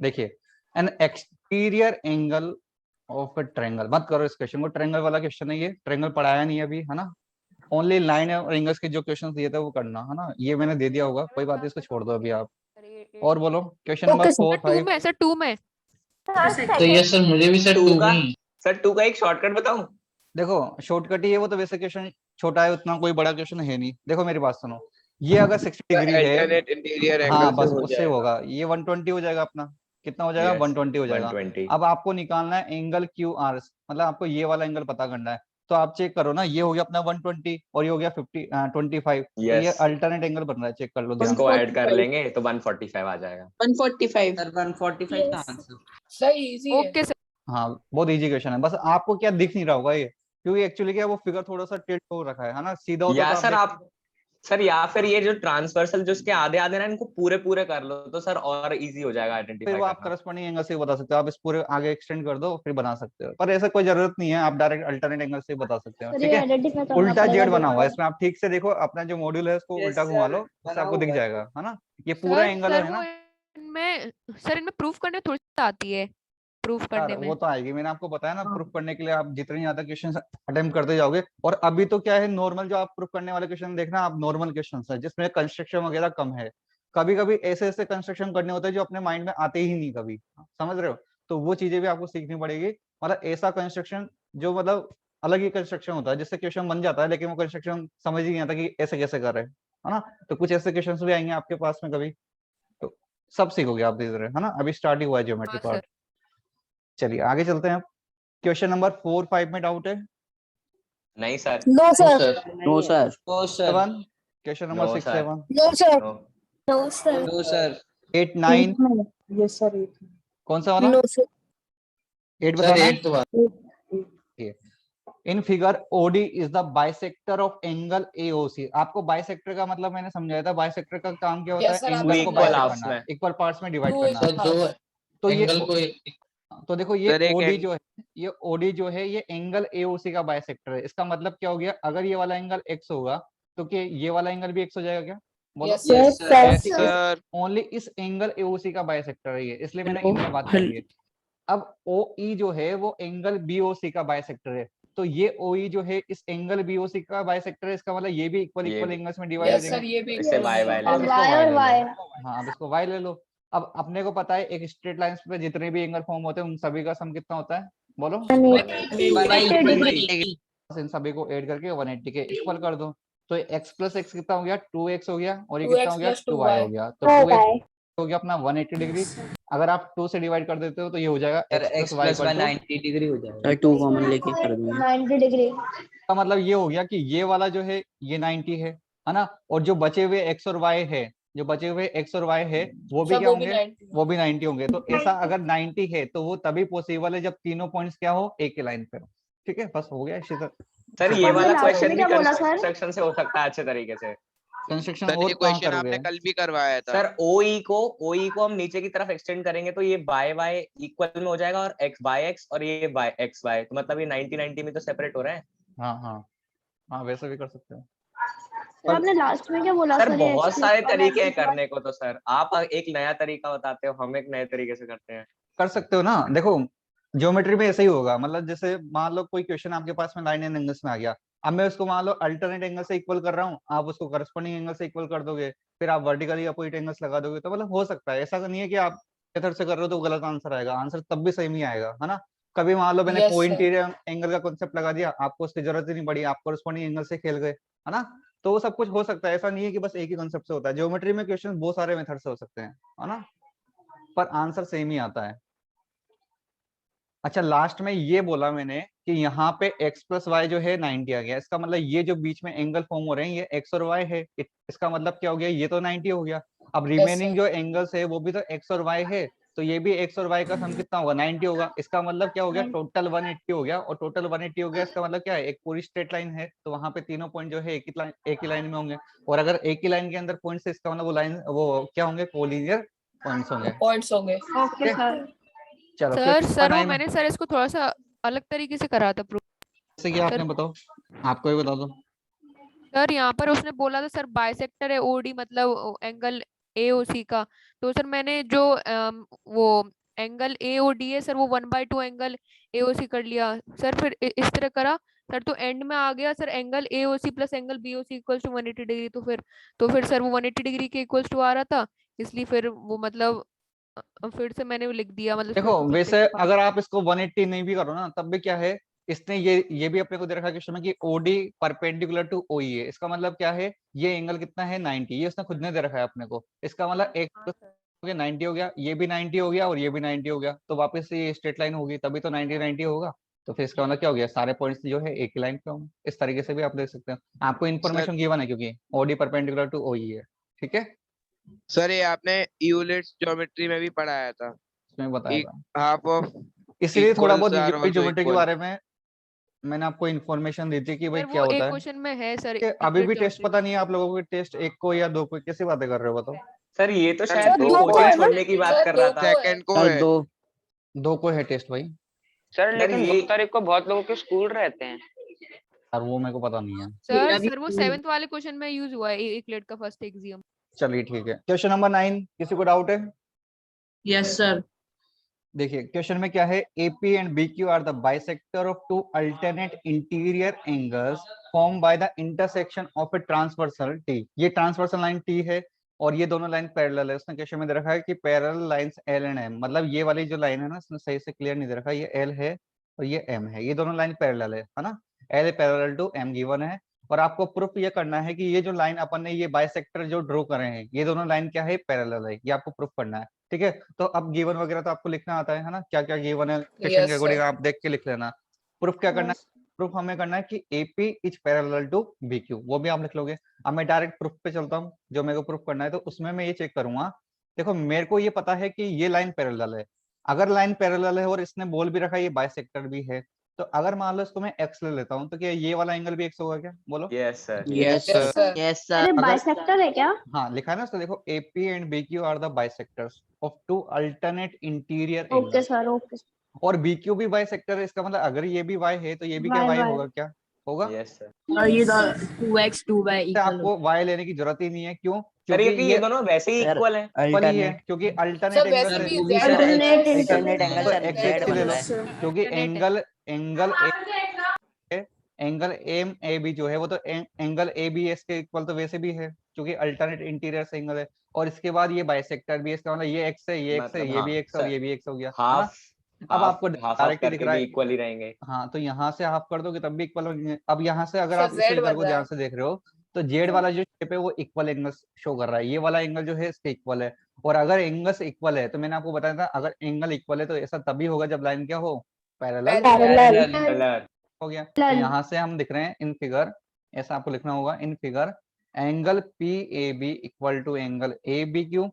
देखिए N exterior angle of a triangle, मत करो इस क्वेश्चन को, ट्रायंगल वाला क्वेश्चन है ये, ट्रायंगल पढ़ाया नहीं अभी, है ना। ओनली लाइन और एंगल्स के जो क्वेश्चन दिए थे वो करना, है ना। ये मैंने दे दिया होगा, कोई बात नहीं, इसको छोड़ दो अभी आप। और बोलो क्वेश्चन नंबर 4, 5। सर 2 में तो ये सर मुझे भी सर 2 में। सर 2 का एक शॉर्टकट बताऊं? देखो शॉर्टकट ही है वो, तो वैसे क्वेश्चन छोटा है, उतना कोई बड़ा क्वेश्चन है नहीं। देखो मेरी बात सुनो, ये अगर 60 डिग्री है, अल्टरनेट इंटीरियर हाँ एंगल बस से हो उससे जाएगा। होगा, ये 120 हो जाएगा अपना। कितना हो जाएगा? 120 हो जाएगा। 120। अब आपको निकालना है एंगल क्यू आर, मतलब आपको ये वाला एंगल पता करना है। तो आप चेक करो ना, ये हो गया अपना 120 और ये हो गया 25, तो ये Yes. अल्टरनेट एंगल बन रहा है, चेक कर लो ध्यान से। इसको ऐड कर लेंगे तो 145 आ जाएगा। 145 सर 145 का आंसर। सही इजी है। Okay sir. हाँ बहुत इजी क्वेश्चन है, बस आपको क्या दिख नहीं रहा होगा ये, क्योंकि एक्चुअली क्या है, वो फिगर थोड़ा सा टिल्ट हो रखा है ना, सीधा होता या तो सर आप सर या फिर ये जो ट्रांसवर्सल जो इसके आधे आधे ना, इनको पूरे पूरे कर लो तो सर और इजी हो जाएगा फिर आइडेंटिफाई वो आप करना। करस्पॉन्डिंग एंगल से बता सकते हो, आप इस पूरे आगे एक्सटेंड कर दो फिर बना सकते हो, पर ऐसा कोई जरूरत नहीं है, आप डायरेक्ट अल्टरनेट एंगल से बता सकते हो, ठीक है। उल्टा जेड बना हुआ है इसमें, आप ठीक से देखो अपना जो मॉड्यूल है उसको उल्टा घुमा लो, उससे आपको दिख जाएगा, है ना। ये पूरा एंगल है ना इनमें प्रूफ करने थोड़ी सी आती है, प्रूफ करने यार, में। वो तो आएगी, मैंने आपको बताया ना, प्रूफ करने के लिए आप जितने ज्यादा क्वेश्चन अटेम्प्ट करते जाओगे। और अभी तो क्या है, नॉर्मल जो आप प्रूफ करने वाले क्वेश्चन देखना, आप नॉर्मल क्वेश्चन है जिसमें कंस्ट्रक्शन वगैरह कम है। कभी कभी ऐसे ऐसे कंस्ट्रक्शन करने होते हैं जो अपने माइंड में आते ही नहीं कभी, समझ रहे हो। तो वो चीजें भी आपको सीखनी पड़ेगी, मतलब ऐसा कंस्ट्रक्शन जो मतलब अलग ही कंस्ट्रक्शन होता है, जिससे क्वेश्चन बन जाता है लेकिन वो कंस्ट्रक्शन समझ ही नहीं आता कि ऐसे कैसे कर रहे हैं, है ना। तो कुछ ऐसे क्वेश्चन भी आएंगे आपके पास में कभी, तो सब सीखोगे आप धीरे धीरे, है ना। अभी स्टार्ट ही हुआ है ज्योमेट्री हाँ पार्ट। सर। चलिए आगे चलते हैं। क्वेश्चन नंबर 4, 5 में डाउट है? नहीं sir. No sir. No sir. No sir. 7, question number No, 6, sir. 7, no sir. No. No sir. No sir. 8, 9, yes sir. कौन सा वाला? No sir. 8 सर बताना 8 तो बात। है। In figure OD is the bisector of angle AOC. आपको bisector का मतलब मैंने समझाया था, बाइसेक्टर का काम क्या होता Yes, है, sir, एंगल को equal बाइसेक्ट halves करना, में। इक्वल पार्ट्स में डिवाइड Two करना। सर जो तो ये एंगल को तो देखो ये सर एक ओडी जो है, ये ओडी जो है, ये एंगल एओसी का बाइसेक्टर है। इसका मतलब क्या हो गया, अगर ये वाला एंगल एक्स होगा तो क्या ये वाला एंगल भी एक्स हो जाएगा क्या? बोलो। Yes, sir. Yes sir. Only इस एंगल एओसी का बाइसेक्टर है ये, इसलिए मैंने इनमें बात करी है। अब OE जो है वो एंगल BOC का बाइसेक्टर है, तो ये OE जो है इस एंगल BOC का बाइसेक्टर है, इसका मतलब ये भी इक्वल ये इक्वल भी। एंगल्स में डिवाइड हो Yes, sir. जाएंगे। ये भी इससे y y ले आप लो। इसको y ले लो। हाँ अब इसको y ले लो। अब अपने को पता है एक स्ट्रेट लाइन पे जितने भी एंगल फॉर्म होते हैं उन सभी का सम कितना होता है, बोलो। 180 इन सभी को ऐड करके 180 के इक्वल कर दो, तो x प्लस x कितना हो गया, 2x हो गया, और ये 2x कितना हो गया, plus 2y 2y हो गया। तो 2x हो गया अपना 180 डिग्री। अगर आप 2 से डिवाइड कर देते हो तो ये हो जाएगा sir x x plus y plus equal to 90 degree हो जाएगा। 2 कॉमन लेके कर दूंगा। 90 डिग्री। का मतलब ये हो गया कि ये वाला जो है ये 90 है ना, और जो बचे हुए x और y है, जो बचे हुए x और y है वो भी सब क्या वो भी होंगे, 90 वो भी 90 होंगे। तो ऐसा अगर 90 है तो वो तभी पॉसिबल है जब तीनों पॉइंट्स क्या हो, एक ही लाइन पे हो, ठीक है। बस हो गया इसी तरह। सर ये आपने वाला लास्ट क्वेश्चन में भी क्या बोला सर? कंस्ट्रक्शन से हो सकता है अच्छे तरीके से। कंस्ट्रक्शन सर ये और कहाँ क्वेश्चन करोगे? आपने कल भी करवाया था। सर OE को हम नीचे की तरफ एक्सटेंड करेंगे तो ये y इक्वल में हो जाएगा, और x और ये y तो मतलब ये 90 में तो सेपरेट हो रहे हैं। हाँ हाँ हाँ, वैसे भी कर सकते हो। सर आपने लास्ट में क्या बोला सर ये बहुत x सारे plus तरीके हैं y करने को, तो सर आप एक नया तरीका बताते हो, हम एक नए तरीके से करते हैं। कर सकते हो ना। देखो ज्योमेट्री में ऐसा ही होगा, मतलब जैसे मान लो कोई क्वेश्चन आपके पास में लाइन एंड एंगल्स में आ गया, अब मैं उसको मान लो अल्टरनेट एंगल से इक्वल कर रहा हूँ, आप उसको करस्पॉन्डिंग एंगल से इक्वल कर दोगे, फिर आप वर्टिकली अपोजिट एंगल्स लगा दोगे, तो मतलब हो सकता है। ऐसा नहीं है कि आप मेथड से कर रहे हो तो गलत आंसर आएगा, आंसर तब भी सही ही आएगा, है ना। कभी मान लो मैंने Yes, को sir. इंटीरियर एंगल का कॉन्सेप्ट लगा दिया, आपको उसकी जरूरत ही नहीं पड़ी, आप करस्पॉन्डिंग एंगल से खेल गए, है ना। तो वो सब कुछ हो सकता है, ऐसा नहीं है कि बस एक ही कॉन्सेप्ट से होता है। ज्योमेट्री में क्वेश्चन बहुत सारे मेथड से हो सकते हैं, है ना, पर आंसर सेम ही आता है। अच्छा लास्ट में ये बोला मैंने कि यहाँ पे x प्लस वाई जो है 90 आ गया, इसका मतलब ये जो बीच में एंगल फॉर्म हो रहे हैं ये x और y है, इसका मतलब क्या हो गया, ये तो 90 हो गया। अब रिमेनिंग जो एंगल्स है वो भी तो x और y है, तो ये भी x और y का सम कितना होगा, 90 होगा। इसका मतलब क्या हो गया, टोटल 180 हो गया, और टोटल 180 हो गया इसका मतलब क्या है, एक पूरी स्ट्रेट लाइन है, तो वहां पे तीनों पॉइंट जो है एक ही लाइन में होंगे, और अगर एक ही लाइन के अंदर पॉइंट्स है इसका मतलब वो लाइन वो क्या होंगे, कोलिनियर पॉइंट्स होंगे। पॉइंट्स होंगे। Okay sir. चलो सर वो मैंने सर इसको थोड़ा सा अलग तरीके से करा था प्रूफ। जैसे कि आपने बताओ, आपको ही बता दो। सर यहाँ पर उसने बोला था सर बाइसेक्टर है ओडी, मतलब एंगल AOC का, तो सर मैंने जो वो एंगल AOD है सर वो 1/2 एंगल AOC कर लिया सर, फिर इस तरह करा सर, तो एंड में आ गया sir angle AOC plus angle BOC equals to 180 degree, तो फिर सर वो 180 डिग्री के इक्वल्स टू आ रहा था, इसलिए फिर वो मतलब फिर से मैंने वो लिख दिया, मतलब फिर देखो से वैसे लिख पा- अगर आप इसको 180 नहीं भी करो ना तब भी क्या है, इसने ये भी अपने को दे रखा है क्वेश्चन में कि OD परपेंडिकुलर टू OE है। इसका मतलब क्या है, ये एंगल कितना है 90, ये उसने खुद ने दे रखा है अपने को। इसका मतलब एक हाँ तो सर। हो गया 90 हो गया, ये भी 90 हो गया और ये भी 90 हो गया, तो वापस से ये स्ट्रेट लाइन होगी तभी तो 90 90 होगा। तो फिर इसका मतलब क्या हो गया, सारे पॉइंट्स जो है एक ही लाइन पे होंगे। इस तरीके से भी आप देख सकते हो, आपको इन्फॉर्मेशन गिवन है क्योंकि OD परपेंडिकुलर टू OE है। ठीक है, सर ये आपने यूलिट्स ज्योमेट्री में भी पढ़ाया था, इसमें बताएगा, हाफ ऑफ इसलिए थोड़ा बहुत इक्वल्स आर आल्सो ज्योमेट्री के इक्वल। बारे में मैंने आपको इन्फॉर्मेशन दी थी कि भाई सर क्या वो होता एक है। क्वेश्चन में है सर कि अभी भी यूक्लिड टेस्ट ज्योमेट्री पता में। नहीं है आप लोगों को, टेस्ट एक को या दो को, कैसी बातें कर रहे हो बताओ। सर ये तो सर, शायद दो वो को कोचिंग है ना? छोड़ने की बात सर, कर दो रहा को था। है। सेकंड को सर है। दो दो को है टेस्ट भाई, सर सर लेकिन ये 2 तारीख को बहुत लोगों के स्कूल रहते हैं। और वो मेरे को पता नहीं है। सर वो 7th वाले क्वेश्चन में यूज हुआ है यूक्लिड का फर्स्ट एक्सियम। चलिए ठीक है, क्वेश्चन नंबर 9 किसी को डाउट है? Yes sir. देखिए क्वेश्चन में क्या है, AP and BQ are the bisector of two alternate interior angles form by the intersection of a transversal T। ये ट्रांसवर्सल लाइन T है और ये दोनों लाइन पैरेलल है। उसने क्वेश्चन में दे रखा है कि parallel lines L and M, मतलब ये वाली जो लाइन है ना, इसने सही से क्लियर नहीं दे रखा, ये L है और ये M है, ये दोनों लाइन पैरेलल है ना। L parallel to M given है और आपको प्रूफ ये करना है कि ये जो लाइन अपन ने ये बाइसेक्टर जो ड्रॉ करे हैं, ये दोनों लाइन क्या है, पैरेलल है, ये आपको प्रूफ करना है। ठीक है, तो अब गिवन वगैरह तो आपको लिखना आता है ना, क्या क्या गिवन है क्वेश्चन के अकॉर्डिंग आप देख के लिख लेना। प्रूफ क्या करना है, प्रूफ हमें करना है कि AP is parallel to BQ, वो भी आप लिख लोगे। अब मैं डायरेक्ट प्रूफ पे चलता हूँ, जो मेरे को प्रूफ करना है तो उसमें मैं ये चेक करूंगा। देखो मेरे को ये पता है कि ये लाइन पैरेलल है, अगर लाइन पैरेलल है और इसने बोल भी रखा है ये बाइसेक्टर भी है, तो अगर मान लो इसको मैं x ले लेता हूँ तो क्या ये वाला एंगल भी x होगा क्या, बोलो? Yes sir. Yes sir yes sir अरे बाइसेक्टर है क्या? हाँ लिखा है ना, तो देखो AP and BQ are the bisectors of two alternate interior okay angles, sir, okay. और BQ भी बाइसेक्टर है। इसका मतलब अगर ये भी y है तो ये भी क्या बाय y बाय। होगा, क्या होगा? Yes sir. और ये 2x 2y इससे इक्वल आपको y लेने की जरूरत ही नहीं है, क्यों? सर क्योंकि ये दोनों वैसे ही सर इक्वल है। इक्वल ही है, अल्टरनेट क्योंकि अल्टरनेट सर एंगल वैसे से भी वो भी Z sir alternate alternate angle. Angle तो सर x जेड एक्सिस ले लो, बनता है। क्योंकि Alternate एंगल एंगल MAB जो है वो तो एंगल ABS के इक्वल तो वैसे भी है, क्योंकि अल्टरनेट इंटीरियर एंगल है। और इसके बाद ये बाइसेक्टर भी है, इसका मतलब ये x है, ये x है, मतलब ये भी हाँ x और सर, ये भी x हो गया, है ना? हाफ अब हाफ आपको हाफ ऑफ डायरेक्ट दिख करके रहा भी है, इक्वल ही रहेंगे। हाँ तो यहाँ से हाफ कर दोगे तब भी इक्वल होंगे। अब यहाँ से अगर सर आप इस Z फिगर बन को रहा ध्यान है। से देख रहे हो तो जेड वाला जो शेप है वो इक्वल एंगल शो कर रहा है, ये वाला एंगल जो है इसके इक्वल है। और अगर एंगल्स इक्वल है तो मैंने आपको बताया था, अगर एंगल इक्वल है तो ऐसा तभी होगा जब लाइन क्या हो, पैरेलल पैरेलल। कलर हो गया। तो यहाँ से हम दिख रहे हैं इन फिगर, ऐसा आपको लिखना होगा in figure, angle PAB equal to angle ABQ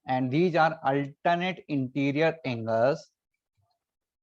and these are alternate interior angles.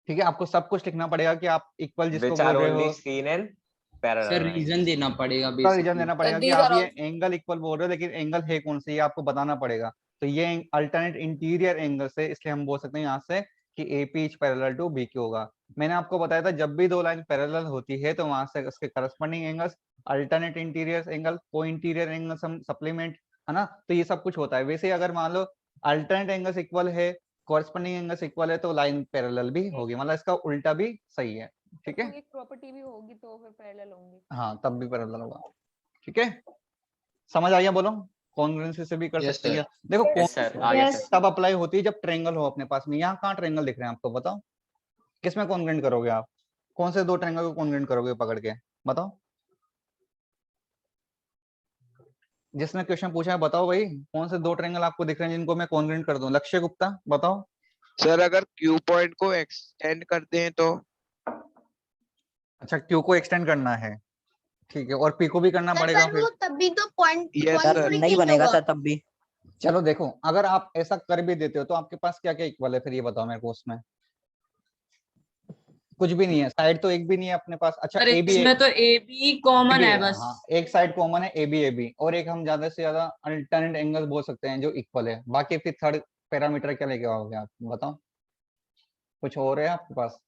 ठीक है, आपको सब कुछ लिखना पड़ेगा कि आप इक्वल जिसको विच बोल आर रहे ओनली हो, seen in sir parallel region देना पड़ेगा का रीजन बेसिकली। देना पड़ेगा कि These आप are ये all- एंगल इक्वल बोल रहे हो, लेकिन एंगल है कौन सी ये आपको बताना पड़ेगा। तो ये अल्टरनेट इंटीरियर एंगल से, इसलिए हम बोल सकते हैं यहाँ से कि AP is parallel to BQ होगा। मैंने आपको बताया था जब भी दो लाइन पैरेलल होती है तो वहां से उसके corresponding angles alternate interior angle, को इंटीरियर एंगल्स हम सप्लीमेंट, है ना, तो ये सब कुछ होता है। वैसे ही अगर मान लो अल्टरनेट एंगल्स इक्वल है, कॉरस्पॉन्डिंग एंगल्स इक्वल है, तो लाइन पैरेलल भी होगी, मतलब इसका उल्टा भी सही है। ठीक है, कोई एक प्रॉपर्टी भी होगी तो फिर पैरेलल होंगे। हाँ तब भी पैरेलल होगा। ठीक है, समझ आ गया, बोलो? कॉन्ग्रुएंसी से भी कर सकते हैं। देखो यस सर, आ गया Yes. सर। तब अप्लाई होती है जब ट्रायंगल हो अपने पास में। यहाँ कहाँ ट्रायंगल दिख रहे हैं आपको, बताओ? किसमें कॉन्ग्रुएंट करोगे आप? कौन से दो ट्रायंगल को कॉन्ग्रुएंट करोगे पकड़ के, बताओ? जिसने क्वेश्चन पूछा है बताओ भाई, कौन से दो ट्रायंगल आपको दिख रहे हैं जिनको मैं कॉन्ग्रुएंट कर दूं? लक्ष्य गुप्ता बताओ। सर अगर Q पॉइंट को एक्सटेंड करते हैं तो अच्छा, Q को एक्सटेंड करना है, ठीक है, और P को भी करना पड़ेगा फिर। तभी तो पॉइंट Yes, सर sir. नहीं बनेगा सर तब भी। चलो देखो, अगर आप ऐसा कर भी देते हो तो आपके पास क्या क्या इक्वल है फिर, ये बताओ मेरे को। उसमें कुछ भी नहीं है, साइड तो एक भी नहीं है अपने पास। अच्छा अरे AB इसमें तो AB कॉमन है बस। हाँ, एक साइड कॉमन है AB और एक हम ज्यादा से ज्यादा अल्टरनेट एंगल बोल सकते हैं जो इक्वल है। बाकी फिर थर्ड पैरामीटर क्या लेके आओगे आप, बताओ? कुछ और है आपके पास?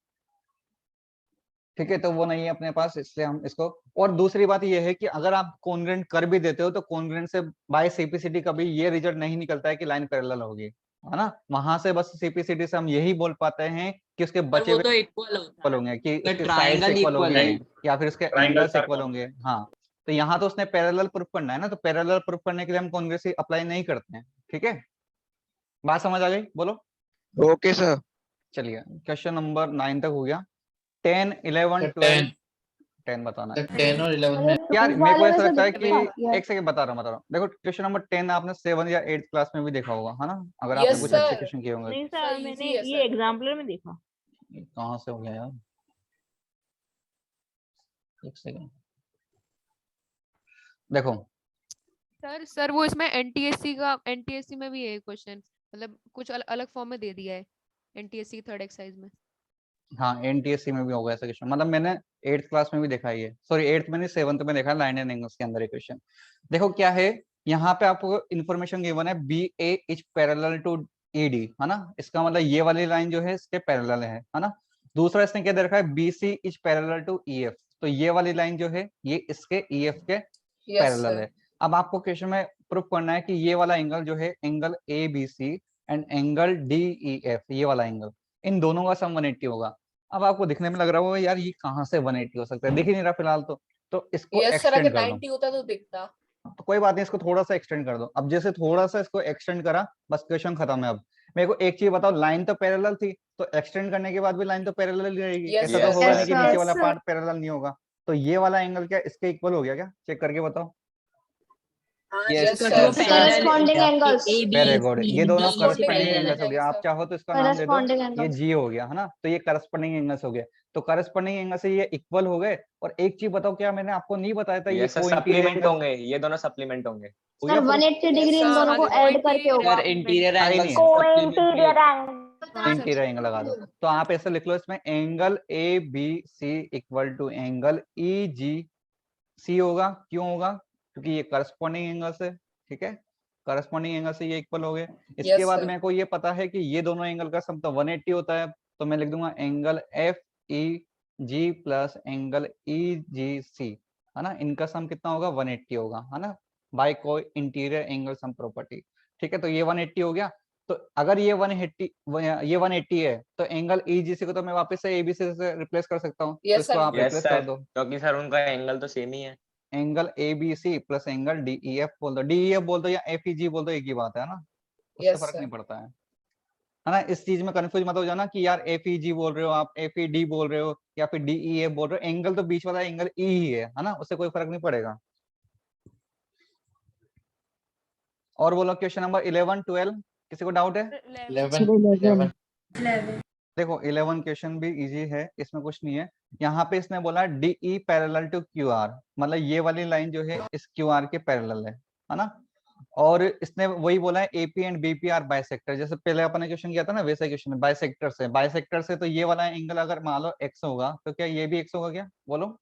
ठीक है, तो वो नहीं है अपने पास, इसलिए हम इसको। और दूसरी बात ये है कि अगर आप कॉन्ग्रुएंट कर भी देते हो तो कॉन्ग्रुएंट से बाय सीपीसीटी कभी ये रिजल्ट नहीं निकलता है कि लाइन पैरेलल होगी, है ना। वहां से बस सीपीसीटी से हम यही बोल पाते हैं कि उसके बचे वो हुए तो इक्वल होता इक्वल है। होंगे, कि तो उसके साइड triangle इक्वल equal होंगे है। या फिर उसके Triangle एंगल्स sir इक्वल होंगे। हाँ, तो यहाँ तो उसने पैरेलल प्रूफ करना है ना, तो पैरेलल प्रूफ करने के लिए हम कॉन्ग्रुएंसी अप्लाई नहीं करते हैं। ठीक है, बात समझ आ गई? बोलो। Okay sir. चलिए, क्वेश्चन नंबर 9 तक हो गया। 10, 11, 12, 10 बताना है। 10 और 11 में यार मेरे को ऐसा लगता है कि कि एक सेकंड बता रहा हूँ। देखो क्वेश्चन नंबर 10 आपने 7 या 8 क्लास में भी देखा होगा, है ना, अगर आपने Yes, कुछ अच्छे sir. क्वेश्चन किए होंगे। नहीं सर, सर easy मैंने है ये सर। एग्जाम्पलर में देखा। कहाँ से हो गया यार, एक सेकंड। देखो सर वो इसमें एनटीएससी में भी है क्वेश्चन, मतलब कुछ अलग फॉर्म में दे दिया है एनटीएससी थर्ड एक्सरसाइज में। हाँ, एनटीएससी में भी होगा ऐसा क्वेश्चन, मतलब मैंने 8th क्लास में भी देखा है ये, सॉरी 8th में नहीं 7th में देखा है, लाइन एंड एंगल्स के अंदर एक क्वेश्चन। देखो क्या है, यहाँ पे आपको इन्फॉर्मेशन गिवन है B A is parallel to E D, है ना। इसका मतलब ये वाली लाइन जो है इसके पैरेलल है ना। दूसरा इसने क्या दे रखा है, B C is parallel to E F, तो ये वाली लाइन जो है ये इसके ई एफ के पैरेलल है। अब आपको क्वेश्चन में प्रूफ करना है कि ये वाला एंगल जो है angle A B C and angle D E F, ये वाला एंगल, इन दोनों का सम 180 होगा। अब आपको दिखने में लग रहा होगा यार ये कहाँ से 180 हो सकता है, दिख ही नहीं रहा फिलहाल तो इसको एक्सटेंड कर दो। होता तो दिखता। तो कोई बात नहीं, इसको थोड़ा सा एक्सटेंड कर दो। अब जैसे थोड़ा सा इसको एक्सटेंड करा, बस क्वेश्चन खत्म है। अब मेरे को एक चीज बताओ, लाइन तो पैरेलल थी, तो एक्सटेंड करने के बाद भी लाइन तो पैरेलल ही रहेगी। Yes, ऐसा तो yes, होगा yes, नहीं कि नीचे वाला yes. पार्ट पैरेलल नहीं होगा। तो ये वाला एंगल क्या इसके इक्वल हो गया क्या, चेक करके बताओ। Yes, sir. sir. Corresponding angles. Very good, ये दोनों B, करस्पॉन्डिंग parallel एंगल्स हो गया। आप sir. चाहो तो इसका नाम दे दो, Corresponding ये angles. जी हो गया, है ना। तो ये करस्पॉन्डिंग एंगल्स हो गया, तो करस्पॉन्डिंग एंगल से ये इक्वल हो गए। और एक चीज बताओ, क्या मैंने आपको नहीं बताया था ये ये सप्लीमेंट कोइंसिडेंट होंगे, ये दोनों सप्लीमेंट होंगे। सर 180 डिग्री इन Yes, दोनों को sir. ऐड करके होगा। Sir, interior है ही angle नहीं। को-इंटीरियर एंगल। इंटीरियर एंगल लगा दो। तो आप ऐसे लिख लो इसमें, angle A B C equal to angle E G C होगा। क्यों होगा, क्योंकि ये करस्पॉन्डिंग एंगल से, ठीक है, करस्पॉन्डिंग एंगल से ये इक्वल हो गए। इसके बाद मेरे को ये पता है कि ये दोनों एंगल का सम तो 180 होता है, तो मैं लिख दूंगा एंगल एफ ई जी प्लस एंगल ई जी सी, है ना। इनका सम कितना होगा, 180 होगा, है ना, बाय को इंटीरियर एंगल सम प्रॉपर्टी। ठीक है, तो ये 180 हो गया। तो अगर ये 180 है, तो एंगल ईजीसी को तो मैं वापस से एबीसी से रिप्लेस कर सकता हूँ। तो इसको आप यस रिप्लेस कर सर, दो। क्योंकि सर उनका एंगल तो सेम ही है। Angle ABC plus angle DEF बोल दो, डीईएफ बोल दो या एफईजी बोल दो, एक ही बात है ना, उससे फर्क नहीं पड़ता है ना। इस चीज में कंफ्यूज मत हो जाना कि यार एफईजी बोल रहे हो आप, एफईडी बोल रहे हो या फिर डीईएफ बोल रहे हो। एंगल तो बीच वाला एंगल ई ही है ना, उससे कोई फर्क नहीं पड़ेगा। और बोलो क्वेश्चन नंबर 11, 12 किसी को डाउट है? 11 देखो 11 क्वेश्चन भी इजी है, इसमें कुछ नहीं है। यहाँ पे इसने बोला DE parallel to Q R, मतलब ये वाली लाइन जो है इस क्यू आर के पैरेलल है ना। और इसने वही बोला है AP and BP are bisector, जैसे पहले अपन ने क्वेश्चन किया था ना, वैसे क्वेश्चन है बाइसेक्टर से। तो ये वाला एंगल अगर मान लो एक्स होगा, तो क्या ये भी एक्स होगा क्या, बोलो।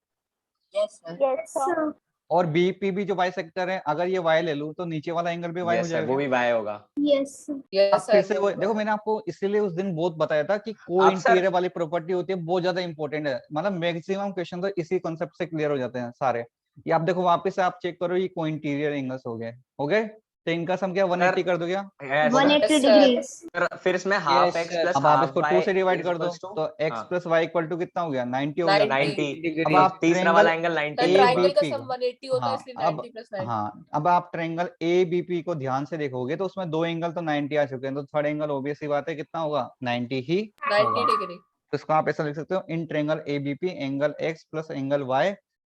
Yes sir. और बीपी भी जो बाइसेक्टर है, अगर ये वाई ले लूं तो नीचे वाला एंगल भी वाई हो यस सर, जाएगा। वो भी बाय होगा। यस अब फिर से वो देखो, मैंने आपको इसीलिए उस दिन बहुत बताया था कि को इंटीरियर वाली प्रॉपर्टी होती है, बहुत ज्यादा इंपॉर्टेंट है। मतलब मैक्सिमम क्वेश्चन तो इसी कॉन्सेप्ट से क्लियर हो जाते हैं सारे। ये आप देखो वापस से आप चेक करो, ये को इंटीरियर एंगल्स हो गए। तो इनका सम क्या 180 कर दो क्या, 180 डिग्री। फिर इसमें half Yes, x sir. Plus अब आप इसको 2 से डिवाइड कर दो, तो x हाँ। प्लस वाई इक्वल टू कितना हो गया, 90 हो गया। 90। अब आप तीसरा वाला एंगल 90 ABP का सम 180 होता है, इसलिए 90 प्लस 90। हाँ, अब आप ट्रायंगल ABP को ध्यान से देखोगे तो उसमें दो एंगल तो 90 आ चुके हैं, तो थर्ड एंगल ऑब्वियस सी बात है कितना होगा, 90 ही 90 होगा। डिग्री। तो इसको आप ऐसा लिख सकते हो, इन ट्रायंगल ABP एंगल x plus angle y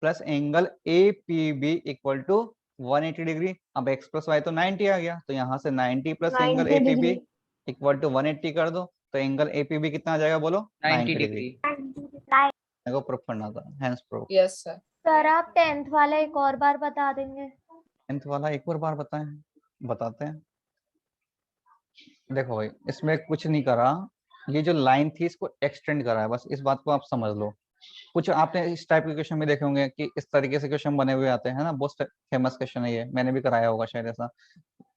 plus angle APB equal to 180 degree. अब x प्लस वाई तो 90 आ गया, तो यहाँ से 90 plus angle 90 APB degree. Equal to 180 कर दो, तो एंगल APB कितना आ जाएगा, बोलो 90 डिग्री। मेरे को प्रूफ करना था, hence proof. Yes sir. Sir आप 10th वाला एक और बार बता देंगे? 10th वाला एक और बार बताते हैं। देखो भाई, इसमें कुछ नहीं करा, ये जो लाइन थी इसको एक्सटेंड करा है, बस इस बात को आप समझ लो। कुछ आपने इस टाइप के क्वेश्चन भी देखे होंगे कि इस तरीके से क्वेश्चन बने हुए आते हैं ना, बहुत फेमस क्वेश्चन है ये, मैंने भी कराया होगा शायद ऐसा।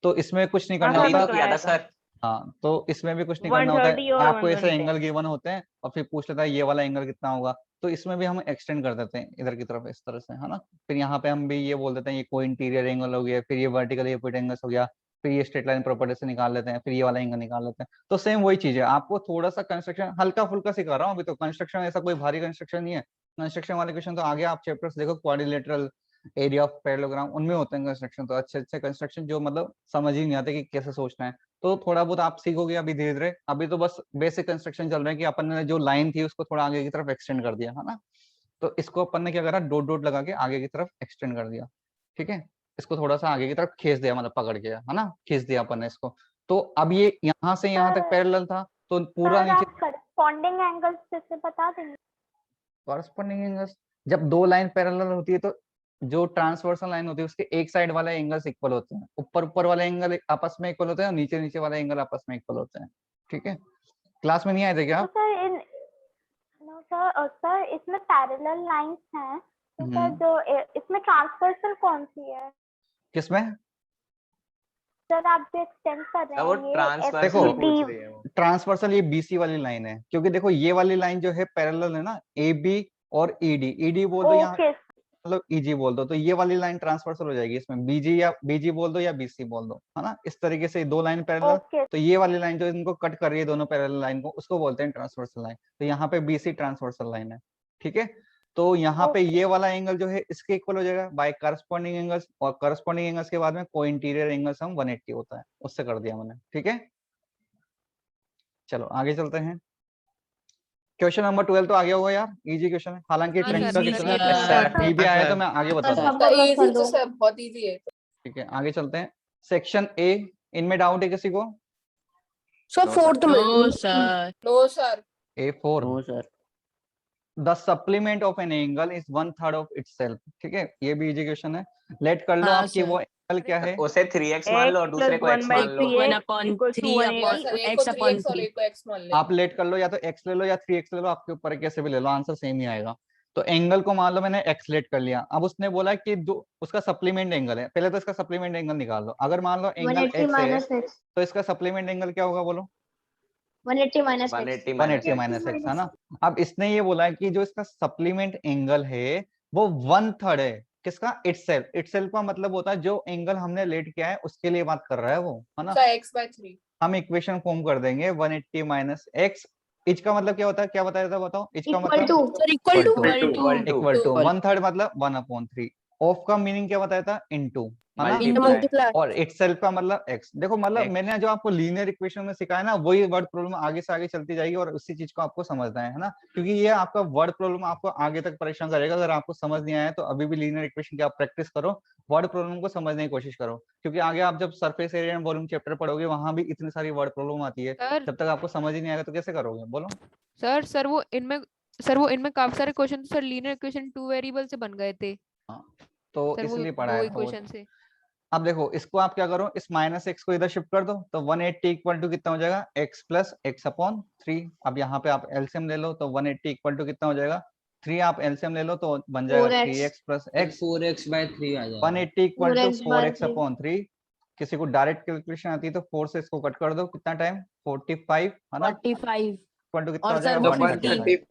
तो इसमें कुछ नहीं करना हाँ, होता। किया था सर। हाँ, तो इसमें भी कुछ नहीं करना होता 130 है, और आपको ऐसे 120 एंगल गिवन होते हैं और फिर पूछ लेता है ये वाला एंगल कितना होगा, तो इसमें भी हम एक्सटेंड कर देते हैं इधर की तरफ इस तरह से, है ना। फिर यहाँ पे हम भी ये बोल देते हैं ये को इंटीरियर एंगल हो गया, फिर ये वर्टिकल एपिट एंगल हो गया, फिर ये स्ट्रेट लाइन प्रॉपर्टी से निकाल लेते हैं, फिर ये वाला एंगल निकाल लेते हैं। तो सेम वही चीज है, आपको थोड़ा सा कंस्ट्रक्शन हल्का फुल्का सिखा रहा हूँ अभी, तो कंस्ट्रक्शन ऐसा कोई भारी कंस्ट्रक्शन नहीं है। कंस्ट्रक्शन वाले क्वेश्चन तो आगे आप चैप्टर्स देखो, क्वाड्रिलेटरल, एरिया ऑफ पैरेललोग्राम, उनमें होते हैं कंस्ट्रक्शन, तो अच्छे अच्छे कंस्ट्रक्शन जो मतलब समझ ही नहीं आते कि कैसे सोचना है। तो थोड़ा बहुत आप सीखोगे अभी धीरे धीरे, अभी तो बस बेसिक कंस्ट्रक्शन चल रहे हैं कि अपन ने जो लाइन थी उसको थोड़ा आगे की तरफ एक्सटेंड कर दिया, है ना। तो इसको अपन ने क्या करा, डॉट डॉट लगा के आगे की तरफ एक्सटेंड कर दिया, ठीक है। इसको थोड़ा सा आगे की तरफ खींच दिया, मतलब पकड़ के, है ना, खींच दिया अपन ने इसको। तो अब ये यहाँ से यहाँ तक पैरेलल था, तो पूरा नीचे करस्पॉन्डिंग एंगल्स से बता देंगे। कॉरस्पॉन्डिंग एंगल्स, जब दो लाइन पैरेलल होती है तो जो ट्रांसवर्सल लाइन होती है उसके एक साइड वाले एंगल्स इक्वल होते हैं, ऊपर ऊपर वाले एंगल आपस में इक्वल होते हैं और नीचे नीचे वाले एंगल आपस में इक्वल होते हैं, ठीक है। क्लास में नहीं आए थे क्या आप? सर इसमें पैरेलल लाइंस हैं, तो सर जो इसमें ट्रांसवर्सल कौन सी है? किसमें? सर आप जो एक्सटेंड कर रहे हैं वो ये ट्रांसवर्सल देखो, पूछ रही है वो। ट्रांसवर्सल ये बीसी वाली लाइन है, क्योंकि देखो ये वाली लाइन जो है पैरेलल है ना, ए बी और ईडी, ईडी बोल दो यहाँ ओके मतलब ईजी बोल दो, तो ये वाली लाइन ट्रांसवर्सल हो जाएगी इसमें, बीजी या बीजी बोल दो या बीसी बोल दो, है ना। इस तरीके से दो लाइन पैरेलल, ओके तो ये वाली लाइन जो इनको कट कर रही है दोनों पैरेलल लाइन को, उसको बोलते हैं ट्रांसवर्सल लाइन। तो यहाँ पे बीसी ट्रांसवर्सल लाइन है, ठीक है। तो यहाँ पे ये वाला एंगल जो है इसके इक्वल हो जाएगा बाय करस्पॉन्डिंग एंगल्स, और करस्पॉन्डिंग एंगल्स के बाद में को इंटीरियर एंगल्स हम 180 होता है, उससे कर दिया मैंने, ठीक है। चलो आगे चलते हैं। क्वेश्चन नंबर 12 तो आ गया होगा यार, इजी क्वेश्चन है, हालांकि हाँ ट्रेंड सर, का सर, क्वेश्चन ये तो है, सर। नहीं भी आया तो मैं आगे बताता हूँ, बहुत इजी है। ठीक है। आगे चलते हैं, सेक्शन ए, इनमें डाउट है किसी को? सर फोर्थ में no sir A4, no sir. The supplement of an angle is 1/3 ऑफ इटसेल्फ, ठीक है। ये भी इजी क्वेश्चन है, लेट कर लो हाँ, आपकी सर। वो एंगल क्या है, उसे 3x मान लो और दूसरे को x मान लो। 1/3 आप लेट कर लो, या तो x ले लो या 3x ले लो, आपके ऊपर है, कैसे भी ले लो, आंसर सेम ही आएगा। तो एंगल को मान लो मैंने x लेट कर लिया, अब उसने बोला कि जो उसका सप्लीमेंट एंगल है, पहले तो इसका सप्लीमेंट एंगल निकाल लो। अगर मान लो एंगल 180 x है माइनस एक्स, तो इसका सप्लीमेंट एंगल क्या होगा बोलो? 180 माइनस एक्स, 180 180 माइनस एक्स, है ना। अब इसने ये बोला है कि जो इसका सप्लीमेंट एंगल है वो 1/3 है किसका? इटसेल्फ। इटसेल्फ का मतलब होता है जो एंगल हमने लेट किया है उसके लिए बात कर रहा है वो, है ना। x/3 हम इक्वेशन फॉर्म कर देंगे 180 माइनस एक्स, इच का मतलब क्या होता है, क्या बताया था बताओ? इच का इक्वल मतलब to sir equal to, equal to 1/3 मतलब 1/3। ऑफ का मीनिंग क्या बताया था? इनटू, है ना। मल्टीप्लाई। और इटसेल्फ का मतलब x। देखो मतलब X। मैंने जो आपको लीनियर इक्वेशन में सिखाया ना, वही वर्ड प्रॉब्लम आगे से आगे चलती जाएगी और उसी चीज को आपको समझना है ना, क्योंकि ये आपका वर्ड प्रॉब्लम आपको आगे तक परेशान करेगा। अगर आपको समझ नहीं आया तो अभी भी लीनियर इक्वेशन की आप प्रैक्टिस करो, वर्ड प्रॉब्लम को समझने की कोशिश करो, क्योंकि आगे आप जब surface area and volume chapter पढ़ोगे वहां भी इतनी सारी वर्ड प्रॉब्लम आती है, सर जब तक आपको समझ ही नहीं आएगा तो कैसे करोगे, बोलो। सर वो इनमें काफी सारे question sir linear equation 2 variable से बन गए थे तो सर, वो इसलिए पढ़ाया था वो। इक्वेशन से। अब देखो इसको आप क्या करो, इस माइनस एक्स को इधर शिफ्ट कर दो, तो 180 इक्वल टू कितना हो जाएगा? x plus x upon 3। अब यहाँ पे आप एलसीएम ले लो, तो 180 इक्वल टू कितना हो जाएगा? 3। आप एलसीएम ले लो तो बन जाएगा 3x प्लस एक्स, 4x/3 आ जाएगा। 180 equal to 4x by 4x upon 3। किसी को डायरेक्ट कैलकुलेशन आती है तो 4 से इसको कट कर दो, कितना टाइम? 45, है ना। 45 इक्वल टू कितना और हो सर जाएगा? वो 135।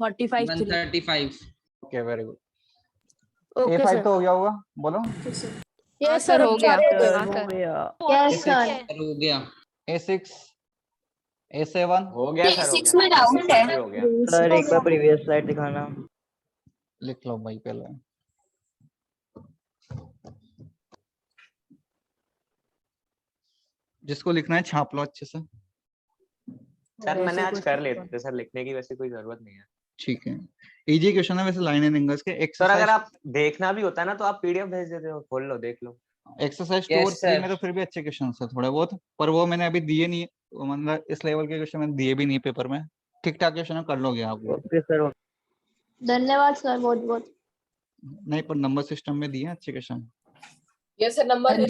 45 135। Okay very good. Okay A5 sir. तो हो गया होगा, बोलो। हाँ सर, हो गया। हाँ सर, यस सर। हो गया। A6, A7 हो गया सर, हो Six गया। में डाउट है। हो गया। सर एक बार प्रीवियस स्लाइड दिखाना। लिख लो भाई पहले। जिसको लिखना है छाप लो अच्छे से, सर मैंने आज कर लिए थे सर, लिखने की वैसे कोई जरूरत नहीं है। ठीक है। इजी क्वेश्चन है वैसे, लाइन एंड एंगल्स के। सर एक्सरसाइज अगर आप देखना भी होता है ना तो आप पीडीएफ भेज देते हो, खोल लो देख लो। एक्सरसाइज 2 Yes, और 3 sir. में तो फिर भी अच्छे क्वेश्चन है थोड़े बहुत, पर वो मैंने अभी दिए नहीं है, तो मतलब इस लेवल के क्वेश्चन मैंने दिए भी नहीं पेपर में। ठीक ठाक क्वेश्चन कर लोगे आप लोग। Okay sir. धन्यवाद सर, बहुत बहुत। नहीं पर नंबर सिस्टम में दिए हैं अच्छे क्वेश्चन। ये सर नंबर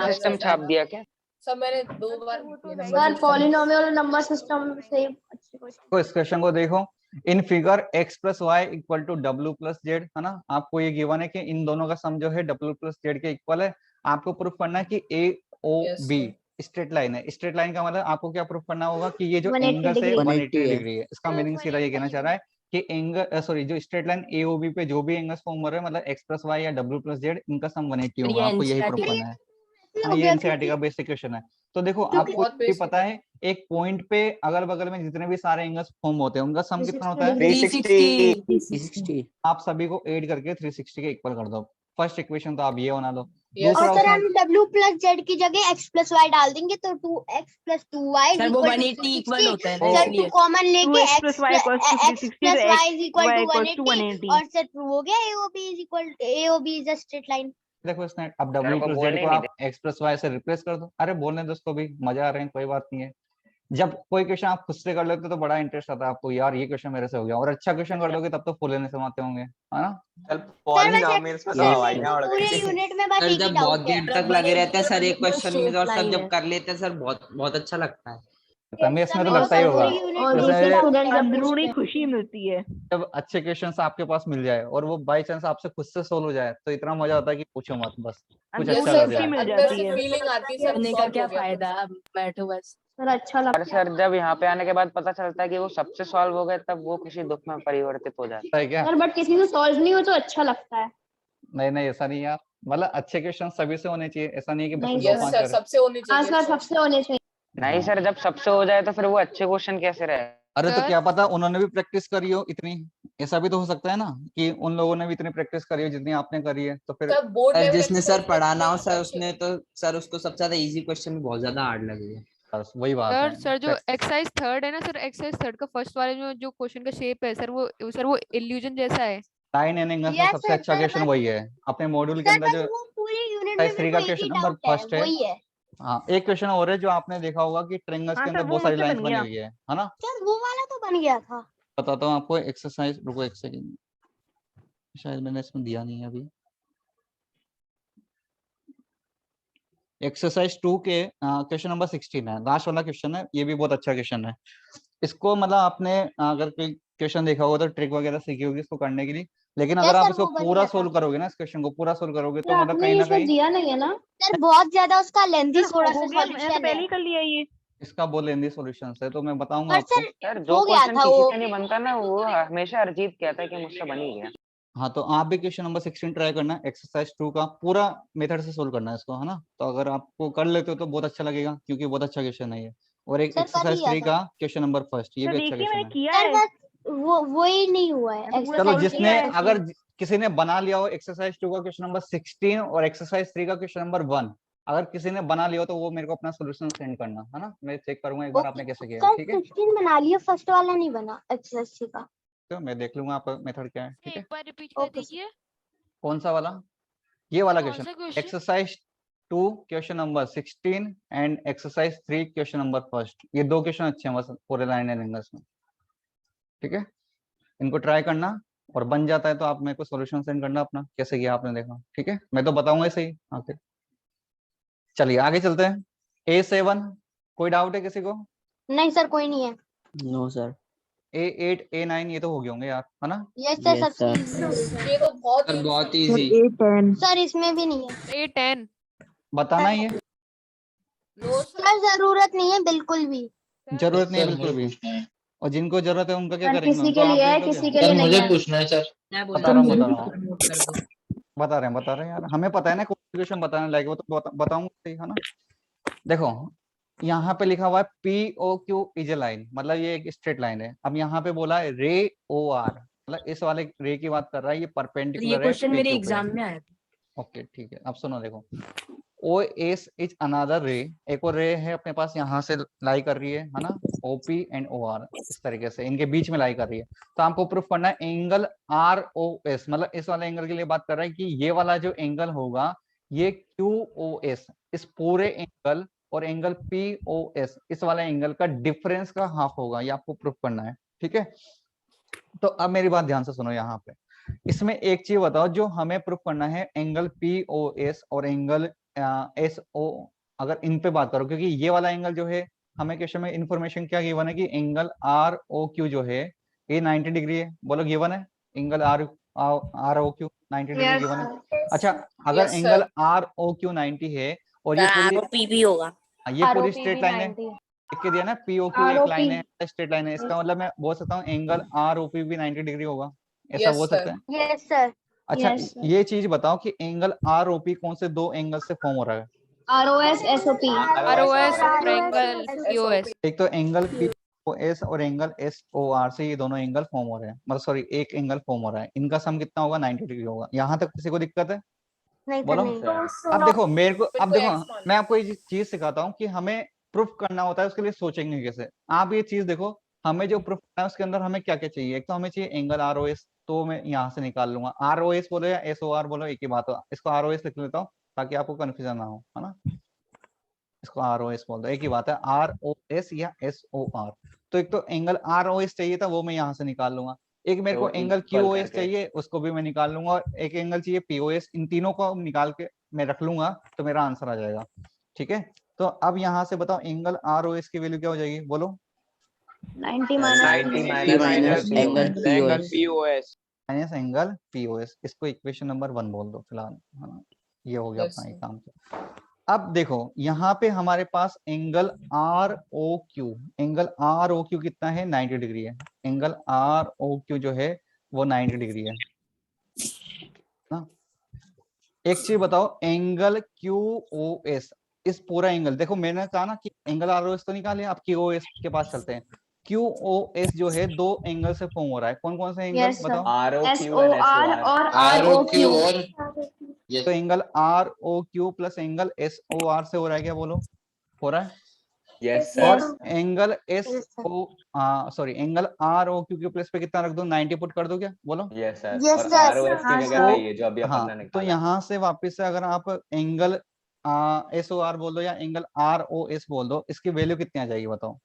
सिस्टम छाप दिया क्या? सर मैंने 2 बार सर पॉलिनोमियल और नंबर सिस्टम से अच्छे क्वेश्चन। तो इस क्वेश्चन को देखो, in figure x plus Y equal to w plus Z, है ना। आपको ये गिवन है कि इन दोनों का सम जो है w प्लस जेड के इक्वल है। आपको प्रूफ करना है कि AOB स्ट्रेट लाइन है। स्ट्रेट लाइन का मतलब आपको क्या प्रूफ करना होगा कि ये जो 180 एंगल है डिग्री। 180 180 है। डिग्री है। इसका मीनिंग सीधा ये कहना चाह रहा है कि एंगल सॉरी जो स्ट्रेट लाइन AOB पे जो भी एंगल्स फॉर्म हो रहे हैं मतलब x प्लस वाई या w प्लस जेड इनका सम 180 होगा। आपको यही प्रूफ करना है। हाँ, ये एनसीईआरटी का बेसिक क्वेश्चन है। तो देखो आपको बहुत ये basic पता है एक पॉइंट पे अगल बगल में जितने भी सारे एंगल्स फॉर्म होते हैं उनका सम कितना होता है 360। आप सभी को ऐड करके 360 के इक्वल कर दो। फर्स्ट इक्वेशन तो आप ये बना लो। Yes, दूसरा और सर उसमें हम w प्लस जेड की जगह x प्लस वाई डाल देंगे तो 2x प्लस 2y सर वो 180 इक्वल होता है ना सर इसलिए 2 कॉमन लेके 2x x plus y equals to 360 plus तो y is equal y to equals to 180 180 और सर प्रूव हो गया AOB is a straight line. देखो इसने अब मेरे w को प्लस बोलने जेड ही को नहीं आप x प्लस वाई से रिप्लेस कर दो। अरे बोलने दो उसको भी, मजा आ रहे हैं, कोई बात नहीं है। जब कोई क्वेश्चन आप खुद से कर लेते हो तो बड़ा इंटरेस्ट आता है आपको, यार ये क्वेश्चन मेरे से हो गया। और अच्छा क्वेश्चन कर दोगे तब तो फुल लेने से आते होंगे, है ना। चल पॉली ना मेरे इसमें तो हवाई ना उड़ पूरे गई। यूनिट में बस सर एक ही जब बहुत डाउट है। देर तक लगे रहते हैं सर एक क्वेश्चन में और सब line जब है। कर लेते हैं सर बहुत बहुत अच्छा लगता है। हमें इसमें तो सर लगता ही पूरे होगा यूनिट और में जैसे एक ही दूसरे doubt स्टूडेंट है। अंदरूनी खुशी मिलती है। जब अच्छे क्वेश्चंस आपके पास मिल जाए और वो बाय चांस आपसे खुद से सोल्व हो जाए तो इतना मजा आता है कि पूछो मत, बस कुछ Yes, अच्छा sir, कर जाए। मिल अंदर जाती से है। फीलिंग आती है सर करने का solve क्या हो गया फायदा, अब बैठो बस। सर अच्छा पर लगता है। सर जब यहाँ पे आने के बाद पता चलता है कि वो सबसे सॉल्व हो गए तब वो किसी दुख में परिवर्तित हो जाता है क्या? सर बट किसी से सॉल्व नहीं हो तो अच्छा लगता है। नहीं नहीं ऐसा नहीं यार, मतलब अच्छे क्वेश्चन सभी से होने चाहिए, ऐसा नहीं है कि बस नहीं दो Yes, पांच sir, कर। सबसे होनी हाँ चाहिए सर सबसे होने चाहिए। है। नहीं सर, जब सबसे हो जाए तो फिर वो अच्छे क्वेश्चन कैसे रहे? अरे तो सर क्या पता उन्होंने भी प्रैक्टिस करी हो इतनी, ऐसा भी तो हो सकता है ना कि उन लोगों ने भी इतनी प्रैक्टिस करी हो जितनी आपने करी है, तो फिर सर बोर्ड सर लेवल जिसने सर exercise में पढ़ाना हो इतने सर अच्छे- उसने तो सर उसको सबसे ज्यादा इजी क्वेश्चन भी बहुत ज्यादा हार्ड लगेगा। बस वही बात है। सर जो एक्सरसाइज थर्ड है ना सर, एक्सरसाइज थर्ड का फर्स्ट वाले में जो क्वेश्चन का शेप है सर वो इल्यूजन जैसा है। लाइन एंड एंगल्स में Yes, सबसे sir, अच्छा सर, क्वेश्चन बस- वही है अपने मॉड्यूल के सर अंदर बस जो वो पूरी यूनिट में एक्सरसाइज 3 मेरे का को एक क्वेश्चन ही नंबर डाउट है फर्स्ट है। वही है। हाँ एक क्वेश्चन और है जो आपने देखा होगा कि ट्रायंगल्स हाँ के सर, अंदर वो बहुत सारी मुझसे लाइंस बन बनी गया। हुई है ना। सर वो वाला तो बन गया था। बताता हूँ आपको एक्सरसाइज, रुको एक सेकंड, शायद मैंने इसमें दिया नहीं है अभी। एक्सरसाइज 2 के क्वेश्चन नंबर 16 है, लास्ट वाला क्वेश्चन है, ये भी बहुत अच्छा क्वेश्चन है। इसको मतलब आपने अगर कोई क्वेश्चन देखा होगा तो ट्रिक वगैरह सीखी होगी इसको करने के लिए, लेकिन अगर Yes, आप sir, इसको वो बन पूरा गया था। सोल्व करोगे ना, इस क्वेश्चन को पूरा सोल्व करोगे तो सर मतलब आपने कहीं ना इसमें कहीं दिया नहीं है ना। सर बहुत ज्यादा उसका लेंथी सर थोड़ा सा हो गया, मैंने तो सॉल्यूशन पहले है। ही कर लिया ये। इसका बहुत लेंदी सॉल्यूशन है तो मैं बताऊंगा पर आपको। सर सर जो हो गया क्वेश्चन था किसी वो। से नहीं बनता ना वो हमेशा अरिजीत कहता है कि मुझसे बन ही गया। हाँ तो आप भी क्वेश्चन नंबर 16 ट्राई करना, एक्सरसाइज 2 का पूरा मेथड से सोल्व करना है इसको, है ना। तो अगर आपको कर लेते हो तो बहुत अच्छा लगेगा क्योंकि बहुत अच्छा क्वेश्चन है ये। और एक सर कर एक्सरसाइज लिया 3 था। का क्वेश्चन नंबर फर्स्ट, ये तो भी अच्छा देखिए मैंने क्वेश्चन है। किया सर है। बस वो ही नहीं हुआ है मैं तो पूरा चलो solve जिसने किया है इसको। अगर किसी ने बना लिया हो एक्सरसाइज 2 का क्वेश्चन नंबर 16 और एक्सरसाइज 3 का क्वेश्चन नंबर 1, अगर किसी ने बना लिया हो तो वो मेरे को अपना सोल्यूशन सेंड करना, है ना। मैं चेक करूंगा एक बार आपने कैसे किया है, सर ठीक है। 16 बना लिया, फर्स्ट वाला नहीं बना एक्सरसाइज का। तो मैं देख लूंगा आपका मेथड क्या है, ठीक है। एक बार रिपीट कर ओके दीजिए कौन सा वाला? ये वाला कौन क्वेश्चन, सा question. Exercise 2 question number 16 and exercise 3 question number first, ये दो क्वेश्चन अच्छे हैं बस पूरे लाइन एंड एंगल्स में, ठीक है। इनको ट्राई करना और बन जाता है तो आप मेरे को सॉल्यूशन सेंड करना अपना कैसे किया आपने देखा, ठीक है। मैं तो बताऊंगा ही सही आखिर। चलिए आगे चलते हैं। A7 कोई डाउट है किसी को? नहीं सर कोई नहीं है। No sir. A8 A9 ये तो हो गए होंगे यार, है ना। यस सर Yes, सबसे sir. easy ये तो बहुत सर ही बहुत सर इजी। A10 सर इसमें भी नहीं है। A10 बताना ही है, नो सर सर जरूरत नहीं है बिल्कुल भी। जरूरत नहीं है सर बिल्कुल भी। मुझे और जिनको जरूरत है उनका क्या सर करेंगे, किसी उनको के आप लिए भेज है दोगे? किसी के सर लिए नहीं मुझे है। पूछना है सर। मैं बता रहा हूँ बोल बता रहा हूँ कर दो। बता रहे हैं यार, हमें पता है ना क्वेश्चन बताने लायक, वो तो बताऊंगा सही, है ना। देखो यहाँ पे लिखा हुआ है POQ इज ए लाइन, मतलब ये एक स्ट्रेट लाइन है। अब यहाँ पे बोला है रे OR, मतलब इस वाले रे की बात कर रहा है, ये ये परपेंडिकुलर है क्वेश्चन मेरे PQ पे। एग्जाम में आया था। ओके ठीक है, अब सुनो देखो, OS इज अनदर रे, एक और रे है अपने पास यहाँ से लाई कर रही है ना, OP एंड OR, इस तरीके से इनके बीच में लाई कर रही है। तो आपको प्रूफ करना है एंगल ROS, मतलब इस वाले एंगल के लिए बात कर रहा है कि ये वाला जो एंगल होगा ये QOS, इस पूरे एंगल और एंगल POS, इस वाले एंगल का डिफरेंस का हाफ होगा, ये आपको प्रूफ करना है, ठीक है। तो अब मेरी बात ध्यान से सुनो, यहाँ पे इसमें एक चीज बताओ, जो हमें प्रूफ करना है एंगल POS और एंगल SO, अगर इन पे बात करो, क्योंकि ये वाला एंगल जो है हमें क्वेश्चन में इंफॉर्मेशन क्या गिवन है कि एंगल ROQ जो है ये 90 डिग्री है, बोलो गिवन है एंगल ROQ 90 डिग्री गिवन है। अच्छा अगर Yes, एंगल sir. ROQ 90 है और ये पूरी पीबी होगा। ये पूरी स्ट्रेट लाइन है, लिख के दिया ना, पीओक्यू एक लाइन है, स्ट्रेट लाइन है, इसका मतलब मैं बोल सकता हूँ एंगल आरओपी भी 90 डिग्री होगा, ऐसा बोल सकते हैं। Yes sir. अच्छा ये चीज बताओ कि एंगल आरओपी कौन से दो एंगल से फॉर्म हो रहा है? ROS SOP। ROS और एंगल POS। एक तो एंगल पीओएस और एंगल एसओआर से ये दोनों एंगल फॉर्म हो रहे हैं, मतलब सॉरी एक एंगल फॉर्म हो रहा है, इनका सम कितना होगा? 90 डिग्री होगा। यहाँ तक किसी को दिक्कत है? नहीं बोलो। अब देखो मेरे को, अब देखो मैं आपको ये चीज सिखाता हूँ कि हमें प्रूफ करना होता है, उसके लिए सोचेंगे कैसे। आप ये चीज देखो, हमें जो प्रूफ करना है उसके अंदर हमें क्या क्या चाहिए। एक तो हमें चाहिए एंगल आरओएस, तो मैं यहाँ से निकाल लूंगा। आरओएस बोलो या एसओआर बोलो एक ही बात हो, इसको आरओएस लिख लेता हूँ ताकि आपको कंफ्यूजन ना हो, है ना। इसको आरओएस बोल दो, एक ही बात है, आरओएस या एसओआर। तो एक तो एंगल आरओएस चाहिए था, वो मैं यहाँ से निकाल लूंगा। एक मेरे को तो एंगल equal क्यूओएस करके। चाहिए, उसको भी मैं निकाल लूंगा। और एक एंगल चाहिए पीओएस, इन तीनों को निकाल के मैं रख लूंगा तो मेरा आंसर आ जाएगा। ठीक है, तो अब यहाँ से बताओ एंगल आरओएस की वैल्यू क्या हो जाएगी, बोलो। 90 90 minus angle angle POS. POS। Minus angle POS, इसको इक्वेशन नंबर 1 बोल दो फिलहाल, है ना। ये हो गया अपना एक काम। अब देखो यहाँ पे हमारे पास angle R O Q, angle R O Q कितना है? 90 डिग्री है। एंगल आर ओ क्यू जो है वो 90 डिग्री है ना। एक चीज बताओ, एंगल क्यू ओ एस, इस पूरा एंगल देखो, मैंने कहा ना कि एंगल आर ओ एस तो निकाले, आप क्यू ओ एस के पास चलते हैं। क्यू ओ एस जो है दो एंगल से फॉर्म हो रहा है, कौन कौन से एंगल बताओ? ROQ and SOR। और ROQ और तो angle R O Q plus angle S O R से हो रहा है क्या, बोलो? हो रहा है। यस और sir. Angle S O sorry angle R O Q के प्लस पे कितना रख दो? 90 पुट कर दो क्या, बोलो? Yes sir. Yes, और sir. ROS की जगह तो पे ये जो अभी अपन ने हाँ, तो निकाला। यहाँ से वापस से अगर आप एंगल एस ओ आर बोल दो या एंगल आर ओ एस बोल दो, इसकी वैल्यू कितनी आ जाएगी बताओ?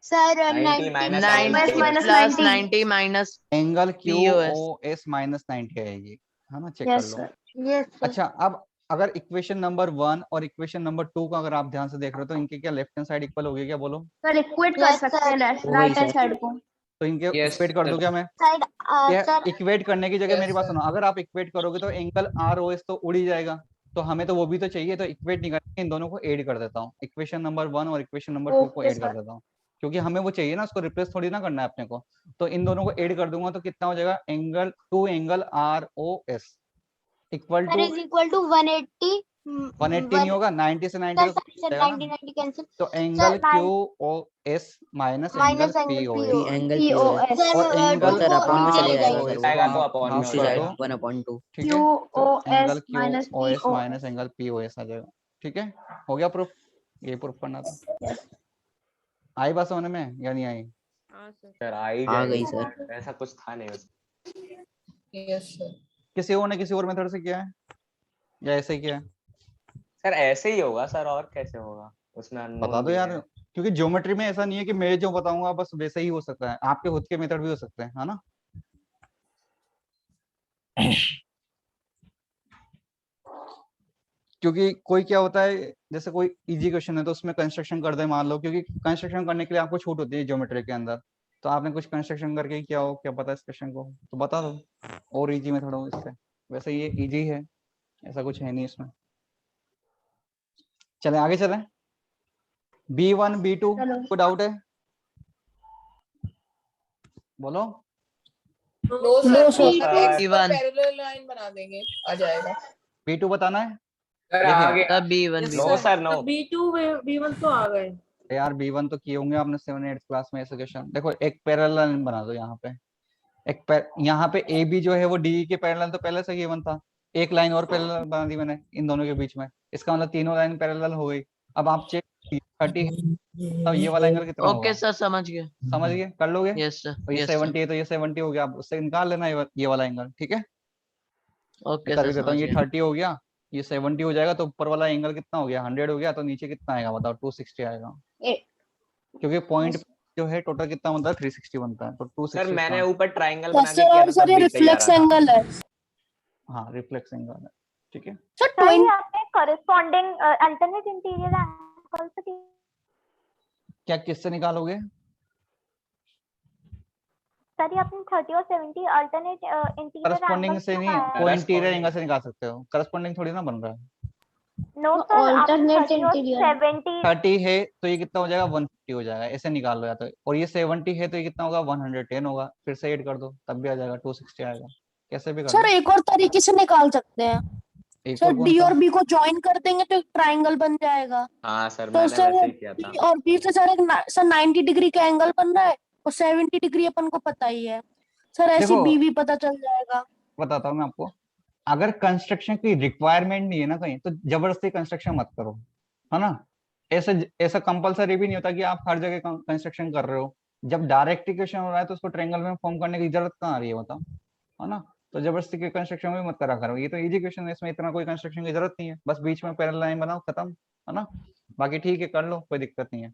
Sir 90 minus 90 90 plus 90 minus angle Q POS। O S minus 90 आएगी, है ना। चेक कर यस लो। सर। यस अच्छा, अब अगर इक्वेशन नंबर 1 और इक्वेशन नंबर 2 का अगर आप ध्यान से देख रहे हो तो इनके क्या लेफ्ट हैंड साइड इक्वल होगी क्या, बोलो? सर इक्वेट कर सकते हैं राइट हैंड साइड को। तो इनके Yes, इक्वेट कर sir. दो क्या मैं? साइड या सर इक्वेट करने की जगह Yes, मेरी बात sir. सुनो, अगर आप इक्वेट करोगे तो एंगल आर ओ एस तो उड़ ही जाएगा, तो हमें तो वो भी तो चाहिए। तो इक्वेट नहीं करके इन दोनों को ऐड कर देता हूँ, इक्वेशन नंबर 1 और इक्वेशन नंबर 2 को Okay, ऐड कर देता हूँ, क्योंकि हमें वो चाहिए ना, उसको रिप्लेस थोड़ी ना करना है अपने को। तो इन दोनों को ऐड कर दूंगा तो कितना हो जाएगा? Angle 2 angle R O S equal sir to is equal to 180 180 नहीं होगा, 90 से 90 का सर जाएगा ना। 90 90 कैंसिल। तो angle Q O S minus angle minus angle P O P S angle POS और एंगल सर अपॉन में चले जाएगा ROS सर, आएगा को तो आप अपॉन में हाफ हो कर जाएगा। दो, 1/2। ठीक है। तो angle Q minus O S POS। Minus angle P O S आ जाएगा। ठीक है, हो गया प्रूफ। ये प्रूफ करना था। आई बात समझ में या नहीं आई? हाँ सर। सर आ ही आ गई जाएगा, सर। ऐसा कुछ था नहीं उसमें। Yes, sir. किसी और ने किसी और मेथड से किया है या ऐसे ही किया है? सर ऐसे ही होगा सर, और कैसे होगा, उसमें बता अननोन दो भी यार, है। क्योंकि ज्योमेट्री में ऐसा नहीं है कि मैं जो बताऊंगा बस वैसे ही हो सकता है, आपके खुद के मेथड भी हो सकते हैं, है ना। क्योंकि कोई क्या होता है, जैसे कोई इजी क्वेश्चन है तो उसमें कंस्ट्रक्शन कर दे मान लो, क्योंकि कंस्ट्रक्शन करने के लिए आपको छूट होती है ज्योमेट्री के अंदर, तो आपने कुछ कंस्ट्रक्शन करके ही किया हो, क्या पता इस क्वेश्चन को, तो बता दो और इजी मेथड हो इससे। वैसे ये इजी है, ऐसा कुछ है नहीं इसमें। चले आगे चले। B1 B2 कोई डाउट है, बोलो। No, sir. No, X sir. पर B1 parallel line बना देंगे, आ जाएगा। B2 बताना है। सर देखिए। आ गया। तब B1 Yes, no sir no. B2 B1 तो आ गए। यार B1 तो किए होंगे आपने 7th क्लास में ऐसे क्वेश्चन। देखो एक पैरेलल लाइन बना दो यहाँ पे, यहाँ पे AB जो है वो DE के पैरेलल तो पहले से गिवन था, एक लाइन और पैरेलल बना दी मैंने इन दोनों के बीच में, इसका मतलब तीनों लाइन पैरेलल हो गई। अब आप चेक 30 है, तो ये वाला एंगल कितना होगा? ओके सर, समझ गया। समझ गए, कर लोगे? यस सर, तो ये यस 70 सर। है तो ये 70 हो गया, आप उससे निकाल लेना ये वाला एंगल। ठीक है, ओके कर सर, देता हूँ, समझ ये गया। 30 हो गया, ये 70 हो जाएगा, तो ऊपर वाला एंगल कितना हो गया? 100 हो गया, तो नीचे कितना आएगा बताओ? 260 आएगा, क्योंकि पॉइंट जो है टोटल कितना बनता है? 360 बनता है, तो 260 सर मैंने का। ऊपर ट्रायंगल बना के किया था तब भी सही आ रहा था। हाँ रिफ्लेक्स एंगल है, ठीक है। सर ये आपने कॉरेस्पॉन्डिंग अल्टरनेट इंटीरियर एंगल से क्या किससे निकालोगे? सर ये आपने 30 और 70 अल्टरनेट इंटीरियर करस्पॉन्डिंग एंगल से नहीं, को इंटीरियर Corresponding। एंगल से निकाल सकते हो, करस्पॉन्डिंग थोड़ी ना बन रहा है। नो सर, आप 30 और 70 30 है तो ये कितना हो जाएगा 150 हो जाएगा, ऐसे निकाल लो या तो, और ये 70 है तो ये कितना होगा 110 होगा, फिर से ऐड कर दो तब भी आ जाएगा 260 आएगा, कैसे भी कर सर लो। एक और तरीके से निकाल सकते हैं एक सर, और कौन डी सा? और बी को ज्वाइन कर देंगे तो एक ट्रायंगल बन जाएगा। हाँ सर तो मैंने सर वैसे ही किया डी था। और बी से सर सर 90 डिग्री का एंगल बन रहा है और 70 डिग्री अपन को पता ही है सर, ऐसी देखो बी भी पता चल जाएगा। बताता हूँ मैं आपको, अगर कंस्ट्रक्शन की रिक्वायरमेंट नहीं है ना कहीं तो जबरदस्ती कंस्ट्रक्शन मत करो, है ना। ऐसे ऐसा कंपलसरी भी नहीं होता कि आप हर जगह कंस्ट्रक्शन कर रहे हो। जब डायरेक्ट इक्वेशन हो रहा है तो उसको ट्रायंगल में फॉर्म करने की जरूरत कहाँ आ रही है बताओ, है ना। तो जबरदस्ती के कंस्ट्रक्शन में मत करा करो, ये तो इजी क्वेश्चन है, इसमें इतना कोई कंस्ट्रक्शन की जरूरत नहीं है, बस बीच में पैरेलल लाइन बनाओ खत्म, है ना। बाकी ठीक है कर लो, कोई दिक्कत नहीं है।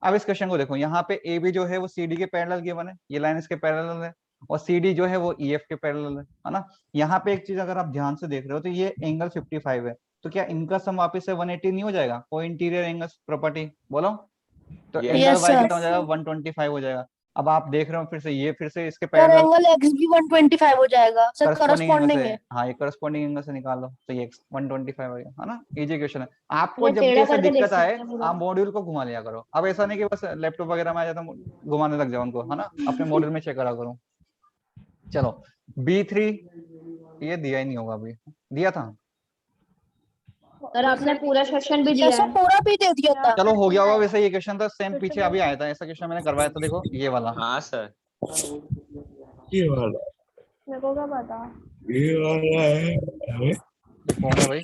अब इस क्वेश्चन को देखो, यहाँ पे ए बी जो है वो सी डी के पैरेलल गिवन है, ये लाइन इसके पैरेलल है, और सी डी जो है वो ई एफ के पैरेलल है ना। यहाँ पे एक चीज अगर आप ध्यान से देख रहे हो तो ये एंगल 55 है, तो क्या इनका सम वापस से 180 नहीं हो जाएगा, को इंटीरियर एंगल प्रॉपर्टी बोलो, तो Yes, एंगल वाई sir. कितना हो जाएगा 125 हो जाएगा। अब आप देख रहे हो फिर से ये फिर से इसके सर पैरेलल एंगल एक्स भी 125 हो जाएगा सर, करस्पॉन्डिंग एंगल करस्पॉन्डिंग से, है। हाँ ये करस्पॉन्डिंग एंगल से निकाल लो तो ये 125 हो गया, है ना। इजी क्वेश्चन है। आपको जब भी ऐसा दिक्कत आए आप मॉड्यूल को घुमा लिया करो, अब ऐसा नहीं कि बस लैपटॉप वगैरह में आ जाता घुमाने लग जाओ उनको, है ना, अपने मॉड्यूल में चेक करा करो। चलो B3 ये दिया ही नहीं होगा, अभी दिया था सर आपने पूरा सेक्शन भी दिया सर है। पूरा भी दे दिया था। चलो हो गया होगा वैसे, ये क्वेश्चन तो सेम पीछे अभी आया था, ऐसा क्वेश्चन मैंने करवाया था, देखो ये वाला। हाँ सर ये वाला मेरे को क्या पता। ये वाला है कौन है भाई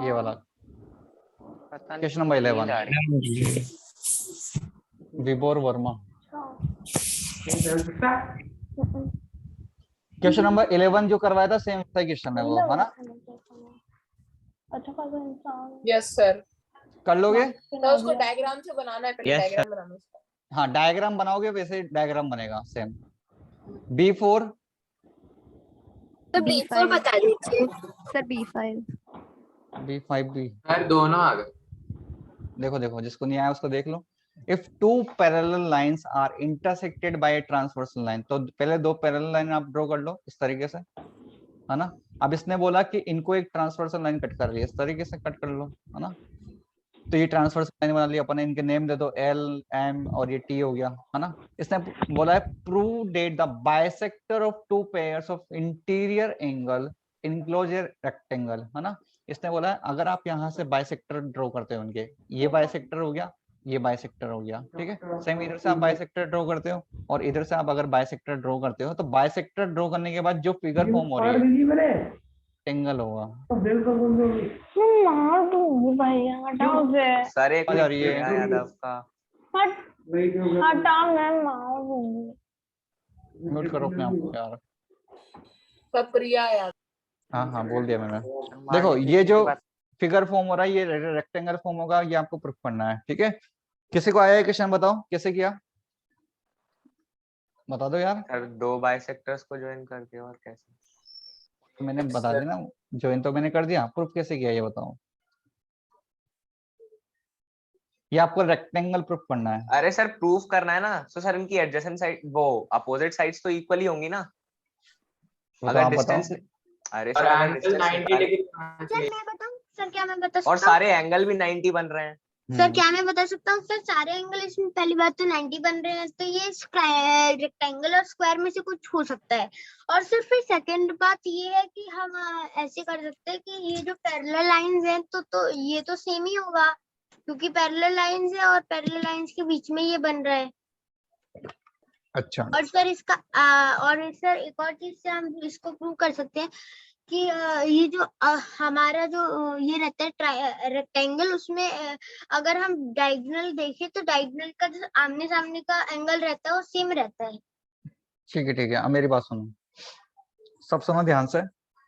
ये वाला? पता नहीं क्वेश्चन नंबर 11 नींद आ रही है। विबोर वर्मा। क्वेश्चन नंबर 11 जो करवाया था सेम वैसा क्वेश्चन है वो, है ना। अच्छा खासा इंसान। Yes sir. कर लोगे? तो उसको डायग्राम से बनाना है, पहले Yes, डायग्राम बनाना है उसका। हाँ डायग्राम बनाओगे वैसे डायग्राम बनेगा सेम। B4 तो B4 बता दीजिए। सर B5 B5 भी सर दोनों आ गए। देखो देखो, जिसको नहीं आया उसको देख लो। If two parallel lines are intersected by a transversal line, तो पहले दो पैरेलल लाइन आप ड्रॉ कर लो इस तरीके से, है ना। अब इसने बोला कि इनको एक ट्रांसवर्सल लाइन कट कर रही है, इस तरीके से कट कर लो, है ना। तो ये ट्रांसवर्सल लाइन बना ली अपन, इनके नेम दे दो L M और ये T हो गया, है ना। इसने बोला है prove that the bisector of two pairs of interior angle enclose a rectangle, है ना। इसने बोला है अगर आप यहाँ से बाइसेक्टर ड्रॉ करते हो उनके, ये बाइसेक्टर हो गया, ये बाइसेक्टर हो गया, ठीक है। सेम इधर से आप बाइसेक्टर ड्रॉ करते हो और इधर से आप अगर बाइसेक्टर ड्रॉ करते हो, तो बाइसेक्टर ड्रॉ करने के बाद जो फिगर फॉर्म हो रही है एंगल होगा। मार दूंगी भैया, हटाओ से। सर एक आ जा रही है। यादव का हटाओ, मैं मार दूंगी। म्यूट करो अपने आप को यार। प्रक्रिया याद। हाँ हाँ बोल दिया मैंने। देखो ये जो फिगर फॉर्म हो रहा है ये रेक्टेंगल फॉर्म होगा, ये आपको प्रूफ करना है, ठीक है। किसी को आया है क्वेश्चन, बताओ कैसे किया, बता दो यार। सर दो बाइसेक्टर्स को ज्वाइन करके और कैसे? तो मैंने बता दिया ना, ज्वाइन तो मैंने कर दिया, प्रूफ कैसे किया ये बताओ। ये आपको रेक्टेंगल प्रूफ करना है। अरे सर प्रूफ करना है ना, तो सर इनकी एडजेसेंट साइड वो अपोजिट साइड्स तो इक्वली होंगी ना, तो अगर आप डिस्टेंस। अरे और सर अगर एंगल 90 डिस्टेंस डिग्री सर मैं बताऊं, सर क्या मैं बता सकता और हूँ? सारे एंगल भी 90 बन रहे हैं। सर क्या मैं बता सकता हूँ सर, सारे एंगल इसमें पहली बात तो 90 बन रहे हैं, तो ये रेक्टेंगल और स्क्वायर में से कुछ हो सकता है। और सर फिर सेकंड बात ये है कि हम ऐसे कर सकते हैं कि ये जो पैरेलल लाइंस हैं तो ये तो सेम ही होगा, क्योंकि पैरेलल लाइंस है और पैरेलल लाइंस के बीच में ये बन रहा है। अच्छा और सर इसका और सर एक और चीज से हम इसको प्रूव कर सकते हैं कि ये जो हमारा जो ये रहता है रेक्टेंगल, उसमें अगर हम डायगोनल देखें तो डायगोनल का जो आमने सामने का एंगल रहता है वो सेम रहता है। ठीक है, अब मेरी बात सुनो, सब सुनो ध्यान से।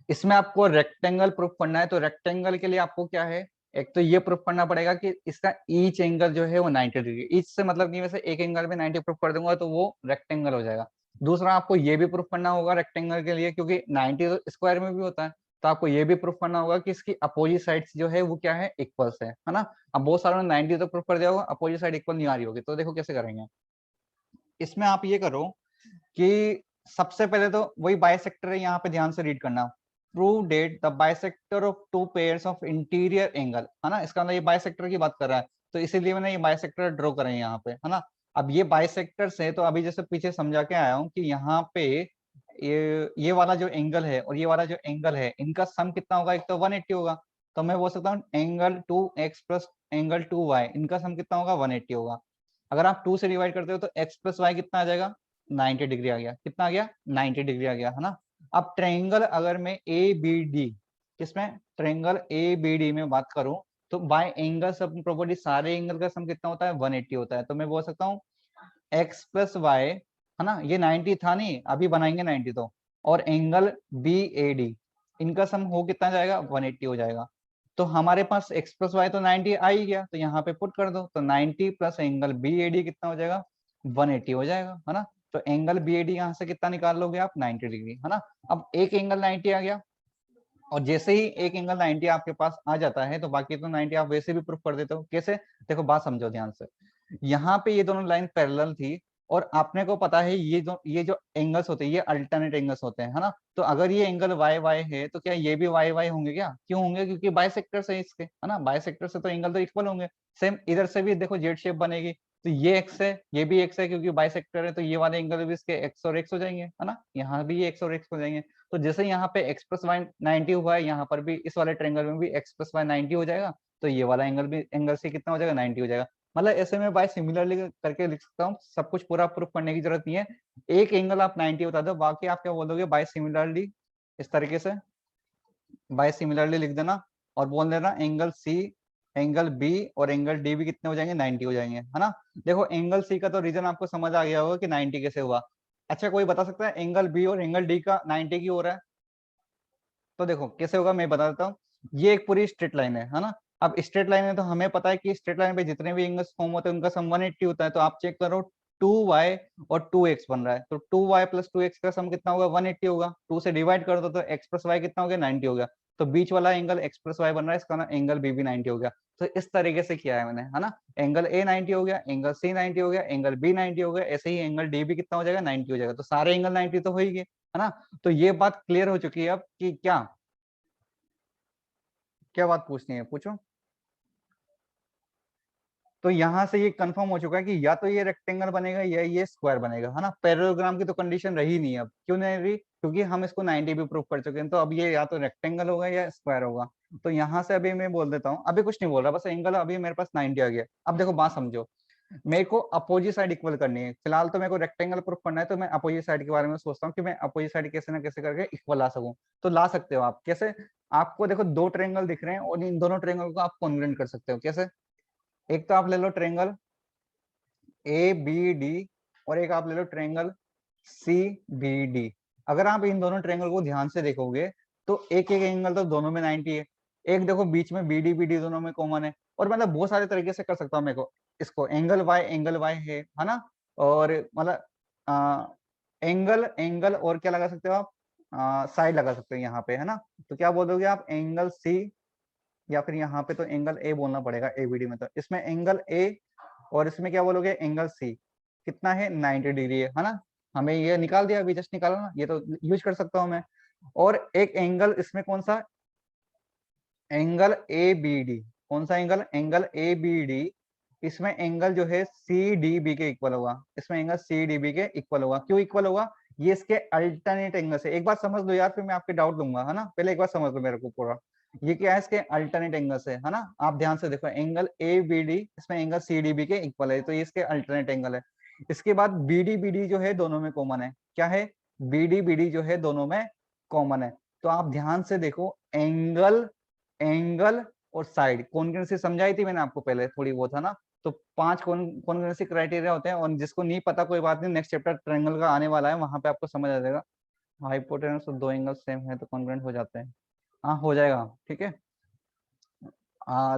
इसमें आपको रेक्टेंगल प्रूफ करना है, तो रेक्टेंगल के लिए आपको क्या है, एक तो ये प्रूफ करना पड़ेगा कि इसका ईच एंगल जो है वो 90 डिग्री, ईच से मतलब कि वैसे एक एंगल में 90 प्रूफ कर दूंगा तो वो रेक्टेंगल हो जाएगा। दूसरा आपको ये भी प्रूफ करना होगा रेक्टेंगल के लिए, क्योंकि 90 तो स्क्वायर में भी होता है, तो आपको ये भी प्रूफ करना होगा कि इसकी अपोजिट साइड्स जो है वो क्या है, इक्वल्स है ना। अब बहुत सारे 90 तो प्रूफ कर दिया होगा, अपोजिट साइड इक्वल नहीं आ रही होगी, तो देखो कैसे करेंगे। इसमें आप ये करो कि सबसे पहले तो वही बाइसेक्टर है, यहाँ पे ध्यान से रीड करना। Prove that the bisector of two pairs of interior angle, है ना, इसका मतलब ये बाइसेक्टर की बात कर रहा है, तो इसीलिए मैंने ये बाइसेक्टर ड्रॉ करे हैं यहाँ पे, है ना। अब ये बाइसेक्टर से, तो अभी जैसे पीछे समझा के आया हूँ कि यहाँ पे ये वाला जो एंगल है और ये वाला जो एंगल है, इनका सम कितना होगा, एक तो 180 होगा, तो मैं बोल सकता हूँ angle 2x plus angle 2y, इनका सम कितना होगा, 180 होगा। अगर आप 2 से डिवाइड करते हो तो x प्लस वाई कितना आ जाएगा, 90 डिग्री आ गया। कितना आ गया, 90 डिग्री आ गया, है ना। अब ट्रायंगल अगर मैं ABD, किसमें, ट्रायंगल ABD में बात करूं, तो बाय एंगल सम प्रॉपर्टी सारे एंगल का सम कितना होता है, 180 होता है। तो मैं बोल सकता हूँ x प्लस वाई, है ना, ये 90 था नहीं, अभी बनाएंगे 90 तो, और एंगल BAD, इनका सम हो कितना जाएगा, 180 हो जाएगा। तो हमारे पास x प्लस वाई तो 90 आ ही गया, तो यहाँ पे पुट कर दो, तो 90 प्लस एंगल BAD कितना हो जाएगा, 180 हो जाएगा, है ना। तो एंगल BAD यहाँ से कितना निकाल लोगे आप, 90 डिग्री, है ना। अब एक एंगल 90 आ गया, और जैसे ही एक एंगल 90 आपके पास आ जाता है, तो बाकी तो 90 आप वैसे भी प्रूफ कर देते हो। कैसे, देखो बात समझो ध्यान से, यहाँ पे ये दोनों लाइन पैरेलल थी, और आपने को पता है ये जो एंगल्स होते हैं ये अल्टरनेट एंगल्स होते हैं, है ना। तो अगर ये एंगल वाई वाई है, तो क्या ये भी वाई वाई होंगे, क्या, क्यों होंगे, क्योंकि बाइसेक्टर से इसके, है ना, बाइसेक्टर से तो एंगल तो इक्वल होंगे। सेम इधर से भी देखो जेड शेप बनेगी, तो ये एक्स है, ये भी एक्स है, क्योंकि बाइसेक्टर है, तो ये वाले एंगल भी इसके एक्स और एक्स हो जाएंगे, है ना, यहाँ भी ये एक्स और एक्स हो जाएंगे। तो जैसे यहाँ पे एक्स प्लस वाई 90 हुआ है, यहाँ पर भी इस वाले ट्रायंगल में भी एक्स प्लस वाई 90 हो जाएगा, तो ये वाला एंगल भी एंगल से कितना हो जाएगा, 90 हो जाएगा। मतलब ऐसे में बाय सिमिलरली करके लिख सकता हूँ, सब कुछ पूरा प्रूफ करने की जरूरत नहीं है, एक एंगल आप 90 बता दो, बाकी आप क्या बोलोगे, बाय सिमिलरली, इस तरीके से बाय सिमिलरली लिख देना, और बोल देना एंगल सी, एंगल बी और एंगल डी भी कितने हो जाएंगे, 90 हो जाएंगे, है ना। देखो एंगल सी का तो रीजन आपको समझ आ गया होगा कि 90 कैसे हुआ। अच्छा, कोई बता सकता है एंगल बी और एंगल डी का 90 क्यों हो रहा है, तो देखो कैसे होगा, मैं बता देता हूँ। ये एक पूरी स्ट्रेट लाइन है ना। अब स्ट्रेट लाइन है तो हमें पता है कि स्ट्रेट लाइन पे जितने भी एंगल्स फॉर्म होते हैं उनका सम 180 होता है। तो आप चेक करो 2y और 2x बन रहा है, तो 2y प्लस 2x का सम कितना होगा, 180 होगा। 2 से डिवाइड कर दो तो x प्लस वाई कितना हो गया, 90 हो गया। तो बीच वाला एंगल x प्लस वाई बन रहा है, इसका ना एंगल b भी 90 हो गया। तो इस तरीके से किया है मैंने, है ना। एंगल a 90 हो गया, एंगल c 90 हो गया, एंगल b 90 हो गया, ऐसे ही एंगल d भी कितना हो जाएगा, 90 हो जाएगा। तो सारे एंगल 90 तो हो ही गए, है ना। तो ये बात क्लियर हो चुकी है अब कि क्या बात पूछनी है, पूछो। तो यहां से ये कंफर्म हो चुका है कि या तो ये रेक्टेंगल बनेगा या ये स्क्वायर बनेगा, है ना। पैरेललोग्राम की तो कंडीशन रही नहीं अब, क्यों नहीं रही, क्योंकि हम इसको 90 भी प्रूव कर चुके हैं। तो अब ये या तो रेक्टेंगल होगा या स्क्वायर होगा। तो यहाँ से अभी मैं बोल देता हूँ, अभी कुछ नहीं बोल रहा, बस एंगल अभी मेरे पास 90 आ गया। अब देखो बात समझो, मेरे को अपोजिट साइड इक्वल करनी है। फिलहाल तो मेरे को रेक्टेंगल प्रूफ करना है, तो मैं अपोजिट साइड के बारे में सोचता हूँ कि मैं अपोजिट साइड कैसे ना कैसे करके इक्वल ला सकूं। तो ला सकते हो आप कैसे, आपको देखो दो ट्रायंगल दिख रहे हैं और इन दोनों ट्रायंगल को आप कॉन्ग्रुएंट कर सकते हो। कैसे, एक तो आप ले लो ट्रायंगल ABD और एक आप ले लो ट्रायंगल CBD। अगर आप इन दोनों ट्रायंगल को ध्यान से देखोगे तो एक एक एंगल तो दोनों में 90 है। एक देखो बीच में BD दोनों में कॉमन है। और मतलब बहुत सारे तरीके से कर सकता हूँ। मेरे को इसको एंगल Y है ना। और मतलब एंगल और क्या लगा सकते हो आप, साइड लगा सकते हो यहाँ पे, है ना। तो क्या बोलोगे आप, एंगल C, या फिर यहाँ पे तो एंगल A बोलना पड़ेगा ABD में। तो इसमें एंगल A और इसमें क्या बोलोगे, एंगल C कितना है, 90 डिग्री है ना। हमें ये निकाल दिया अभी, जस्ट निकाला ना, ये तो यूज कर सकता हूँ मैं। और एक एंगल इसमें कौन सा, एंगल ABD, कौन सा एंगल, एंगल ABD। इसमें एंगल जो है CDB के इक्वल होगा, इसमें एंगल CDB के इक्वल होगा। क्यों इक्वल होगा, ये इसके अल्टरनेट एंगल से। एक बात समझ लो यार, फिर मैं आपके डाउट लूंगा, है ना। पहले एक बार समझ लो मेरे को पूरा, ये क्या है, इसके अल्टरनेट एंगल से, है ना। आप ध्यान से देखो, एंगल ABD इसमें एंगल CDB के इक्वल है, तो ये इसके अल्टरनेट एंगल है। इसके बाद BD जो है दोनों में कॉमन है। क्या है, BD जो है दोनों में कॉमन है। तो आप ध्यान से देखो, एंगल और साइड कॉन्ग्रुएंसी समझाई थी मैंने आपको पहले थोड़ी बहुत, है ना। तो 5 कॉन्ग्रुएंसी क्राइटेरिया होते हैं, और जिसको नहीं पता कोई बात नहीं, नेक्स्ट चैप्टर ट्रायंगल का आने वाला है, वहां पे आपको समझ आ जाएगा। हाइपोटेनस और दो एंगल सेम है तो कॉन्ग्रुएंट हो जाते हैं, हाँ हो जाएगा, ठीक है।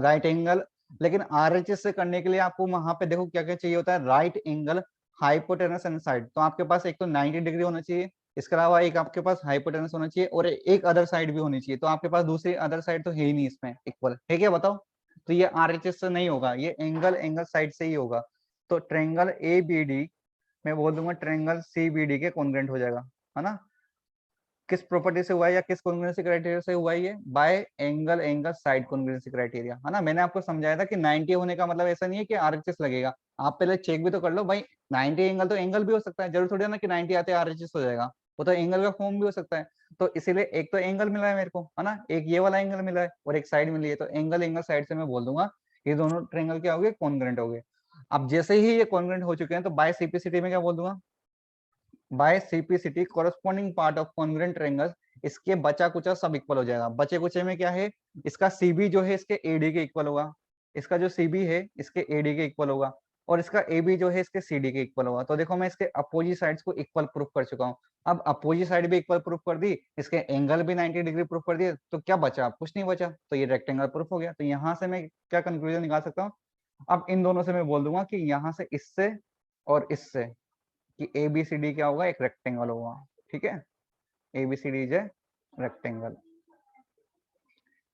राइट एंगल, लेकिन RHS से करने के लिए आपको वहां पे देखो क्या क्या चाहिए होता है, right angle, hypotenuse and side. तो आपके पास एक तो 90 डिग्री होना चाहिए, इसके अलावा एक आपके पास हाइपोटेनस होना चाहिए, और एक अदर साइड भी होनी चाहिए। तो आपके पास दूसरी अदर साइड तो है ही नहीं इसमें इक्वल, है क्या बताओ। तो ये RHS से नहीं होगा, ये एंगल साइड से ही होगा। तो ट्रायंगल ABD मैं बोल दूंगा ट्रायंगल CBD के कॉन्ग्रुएंट हो जाएगा, है ना। किस प्रॉपर्टी से हुआ है या किस कॉन्ग्रुएंसी क्राइटेरिया से हुआ है ये? Bye angle angle side congruency criteria, है ना। मैंने आपको समझाया था कि 90 होने का मतलब ऐसा नहीं है कि आरएचएस लगेगा। आप पहले चेक भी तो कर लो भाई, 90 एंगल तो एंगल भी हो सकता है, जरूर थोड़ी है ना कि 90 आते आरएचएस हो जाएगा, वो तो एंगल का फॉर्म भी हो सकता है। तो इसीलिए एक तो एंगल मिला है मेरे को, है ना, एक ये वाला एंगल मिला है और एक साइड मिली है, तो एंगल एंगल साइड से मैं बोल दूंगा ये दोनों ट्रायंगल क्या हो गए, कॉन्ग्रुएंट हो गए। अब जैसे ही ये कॉन्ग्रुएंट हो चुके हैं तो बाय सीपीसिटी में क्या बोल दूंगा, by CPCT corresponding part of congruent triangle, इसके बचा कुचा सब इक्वल हो जाएगा। बचे कुचे में क्या है, इसका सीबी जो है इसके एडी के इक्वल होगा, इसका जो सीबी है इसके एडी के इक्वल होगा, और इसका एबी जो है इसके सीडी के इक्वल होगा। तो देखो मैं इसके अपोजिट साइड्स को इक्वल प्रूफ कर चुका हूँ। अब अपोजिट साइड भी इक्वल प्रूफ कर दी, इसके एंगल भी 90 डिग्री प्रूफ कर दिए, तो क्या बचा, कुछ नहीं बचा, तो ये रेक्टेंगल प्रूफ हो गया। तो यहाँ से मैं क्या कंक्लूजन निकाल सकता हूँ, अब इन दोनों से मैं बोल दूंगा कि यहाँ से इससे और इससे कि ABCD क्या होगा, एक रेक्टेंगल होगा। ठीक है, ABCD इज ए रेक्टेंगल।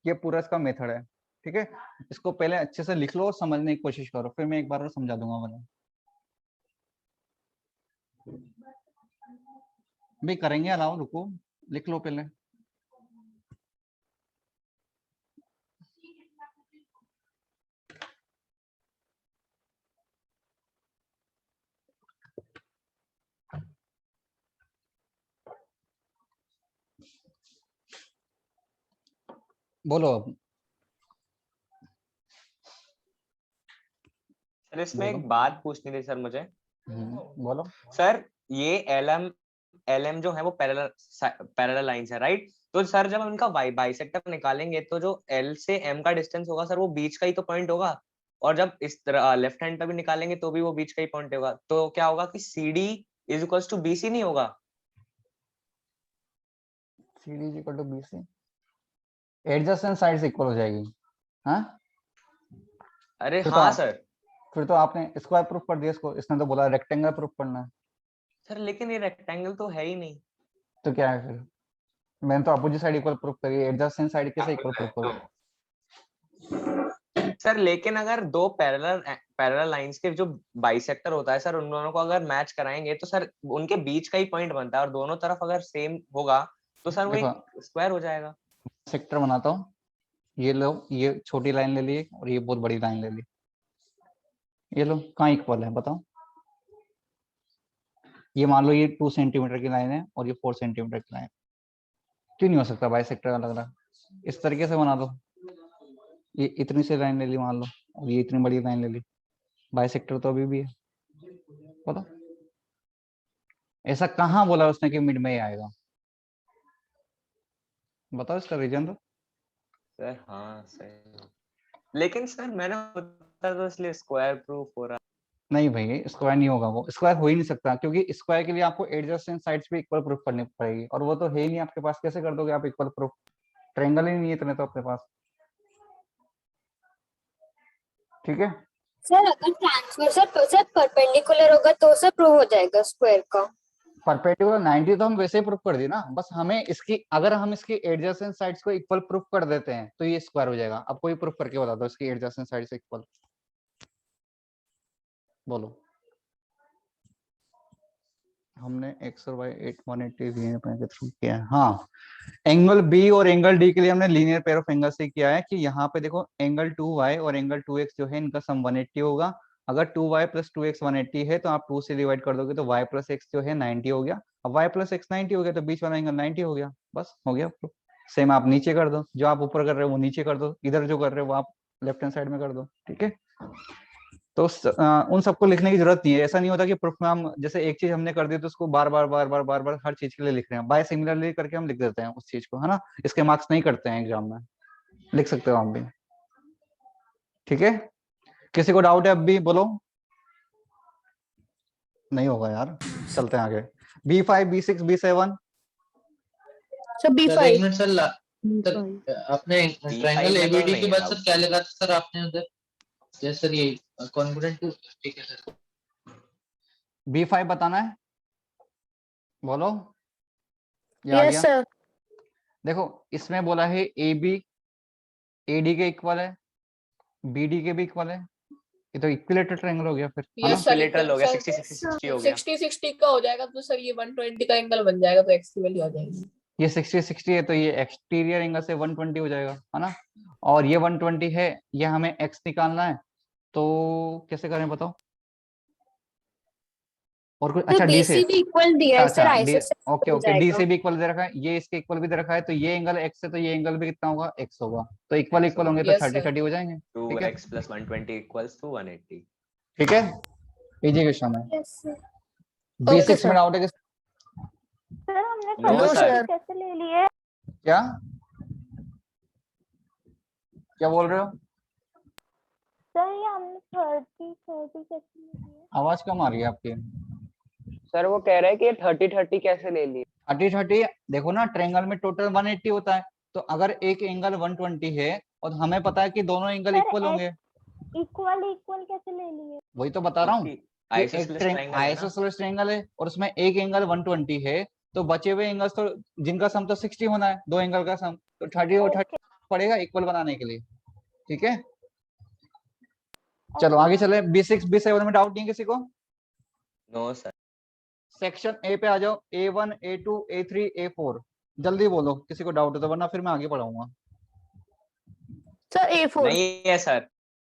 ये पूरा इसका मेथड है। ठीक है, इसको पहले अच्छे से लिख लो और समझने की कोशिश करो, फिर मैं एक बार और समझा दूंगा मैंने भी करेंगे। अलाउ रुको, लिख लो पहले। बोलो अब। सर इसमें बोलो। एक बात पूछनी थी सर मुझे। बोलो। सर ये LM जो है वो पैरेलल लाइंस है, राइट? तो सर जब हम इनका बाइसेक्टर निकालेंगे तो जो L से M का डिस्टेंस होगा सर वो बीच का ही तो पॉइंट होगा, और जब इस तरह लेफ्ट हैंड पे भी निकालेंगे तो भी वो बीच का ही पॉइंट होगा। तो क्या होगा कि CD is equals to BC नहीं होगा? CD is equal to BC, adjacent sides equal हो जाएगी। हाँ अरे फिर हाँ तो सर। फिर तो आपने स्क्वायर प्रूफ कर दिया इसको, इसने तो बोला रेक्टेंगल प्रूफ करना है। सर लेकिन ये रेक्टेंगल तो है ही नहीं। तो क्या है फिर, मैंने तो अपोजिट साइड इक्वल प्रूफ करी, एडजेसेंट साइड कैसे इक्वल प्रूफ करूं? सर लेकिन अगर दो पैरेलल लाइंस के जो बाइसेक्टर होता है सर, उन दोनों को अगर मैच कराएंगे तो सर उनके बीच का ही पॉइंट बनता है, और दोनों तरफ अगर सेम होगा तो सर वो एक स्क्वायर हो जाएगा। सेक्टर बनाता हूँ, ये लो, ये छोटी लाइन ले ली और ये बहुत बड़ी लाइन ले ली, ये लो कहाँ इक्वल है बताओ? ये मान लो ये 2 सेंटीमीटर की लाइन है और ये 4 सेंटीमीटर की लाइन, क्यों नहीं हो सकता बाइसेक्टर अलग अलग? इस तरीके से बना दो, ये इतनी सी लाइन ले ली मान लो और ये इतनी बड़ी लाइन ले ली, बाइसेक्टर तो अभी भी है। बताओ ऐसा कहाँ बोला उसने कि मिड में ही आएगा? बताओ इसका रीजन दो। सर हाँ सही, लेकिन सर मैंने बताया तो इसलिए स्क्वायर प्रूफ हो रहा। नहीं भाई स्क्वायर नहीं होगा, वो स्क्वायर हो ही नहीं सकता, क्योंकि स्क्वायर के लिए आपको एडजेसेंट साइड्स पे इक्वल प्रूफ करनी पड़ेगी, और वो तो है ही नहीं आपके पास, कैसे कर दोगे आप इक्वल प्रूफ? ट्रायंगल ही नहीं है इतने तो अपने पास। ठीक है सर अगर ट्रांसवर्सल परपेंडिकुलर होगा तो सर प्रूव हो जाएगा स्क्वायर का। परपेंडिकुलर 90 तो हम वैसे ही प्रूफ कर दी ना, बस हमें इसकी अगर हम इसकी एडजेसेंट साइड्स को इक्वल प्रूफ कर देते हैं तो ये स्क्वायर हो जाएगा। अब कोई प्रूफ करके बता दो इसकी एडजेसेंट साइड्स इक्वल, बोलो। हमने x और y 180 लीनियर पेयर के थ्रू किया है। हाँ, एंगल B और एंगल D के लिए हमने लीनियर पेयर ऑफ एंगल से किया है कि यहाँ पे देखो एंगल 2y और एंगल 2x जो है इनका सम 180 होगा। अगर 2y प्लस 2x 180 है तो आप 2 से डिवाइड कर दोगे तो y प्लस x जो है 90 हो गया। अब y प्लस x 90 हो गया तो बीच वाला एंगल 90 हो गया, बस हो गया। सेम आप नीचे कर दो, जो आप ऊपर कर रहे हो वो नीचे कर दो, इधर जो कर रहे हो वो आप लेफ्ट हैंड साइड में कर दो। ठीक है, तो उन सबको लिखने की जरूरत नहीं है। ऐसा नहीं होता कि प्रूफ में हम जैसे एक चीज हमने कर दी तो उसको बार बार हर चीज के लिए लिख रहे हैं, बाय सिमिलरली करके हम लिख देते हैं उस चीज को, है ना। इसके मार्क्स नहीं करते हैं एग्जाम में, लिख सकते हो आप भी। ठीक है, किसी को डाउट है अब भी बोलो? नहीं होगा यार, चलते हैं आगे। B5 B6 B7 sir B5 sir आपने ट्रायंगल ABD के बाद सर क्या लगा था सर आपने उधर? यस सर, ये कॉन्ग्रुएंट। ठीक है सर, B5 बताना है, बोलो। Yes sir. देखो इसमें बोला है AB AD के इक्वल है, BD के भी इक्वल है, ये तो इक्विलेटरल ट्रायंगल हो गया फिर, है ना? इक्विलेटरल हो गया, 60 60 60 हो गया। 60 60 का हो जाएगा तो सर ये 120 का एंगल बन जाएगा, तो x की वैल्यू आ जाएगी। ये 60 है तो ये एक्सटीरियर एंगल से 120 हो जाएगा, है ना। और ये 120 है, ये हमें x निकालना है, तो कैसे करें बताओ। और कुछ अच्छा डी से इक्वल दिया अच्छा ओके ओके डी से भी इक्वल दे रखा है, ये इसके इक्वल भी दे रखा है, तो ये एंगल x है तो ये एंगल भी कितना होगा, x होगा। तो इक्वल इक्वल होंगे तो Yes, 30 sir. 30 हो जाएंगे। ठीक है 2x + 120 = 180। ठीक है, इजी क्वेश्चन है। Okay, B6 में sir. डाउट है किस सर हमने No, No, sir. sir. कैसे ले लिए? क्या क्या बोल रहे हो, सर ये हमने 30 कैसे ले लिए? आवाज कम आ रही है आपकी। सर वो कह रहे हैं कि ये 30-30 कैसे ले लिए? 30 30 देखो ना, ट्रायंगल में टोटल 180 होता है, तो अगर एक एंगल 120 है और हमें पता है कि दोनों एंगल सर, इक्वल होंगे, इक्वल कैसे ले लिए? वही तो बता रहा हूँ। आइसोसेलेस ट्रायंगल है ना। आइसोसेलेस ट्रायंगल है और उसमें एक एंगल 120 है, तो बचे हुए एंगल्स तो जिनका सम तो 60 होना है, दो एंगल का सम, तो 30 और 30 पड़ेगा इक्वल बनाने के लिए। ठीक है, चलो आगे चले। B6 B7 में डाउट नहीं किसी को? No sir. सेक्शन ए पे आ जाओ, A1 A2 A3 A4, जल्दी बोलो किसी को डाउट है तो, वरना फिर मैं आगे पढ़ाऊंगा। Sir A4. नहीं है सर।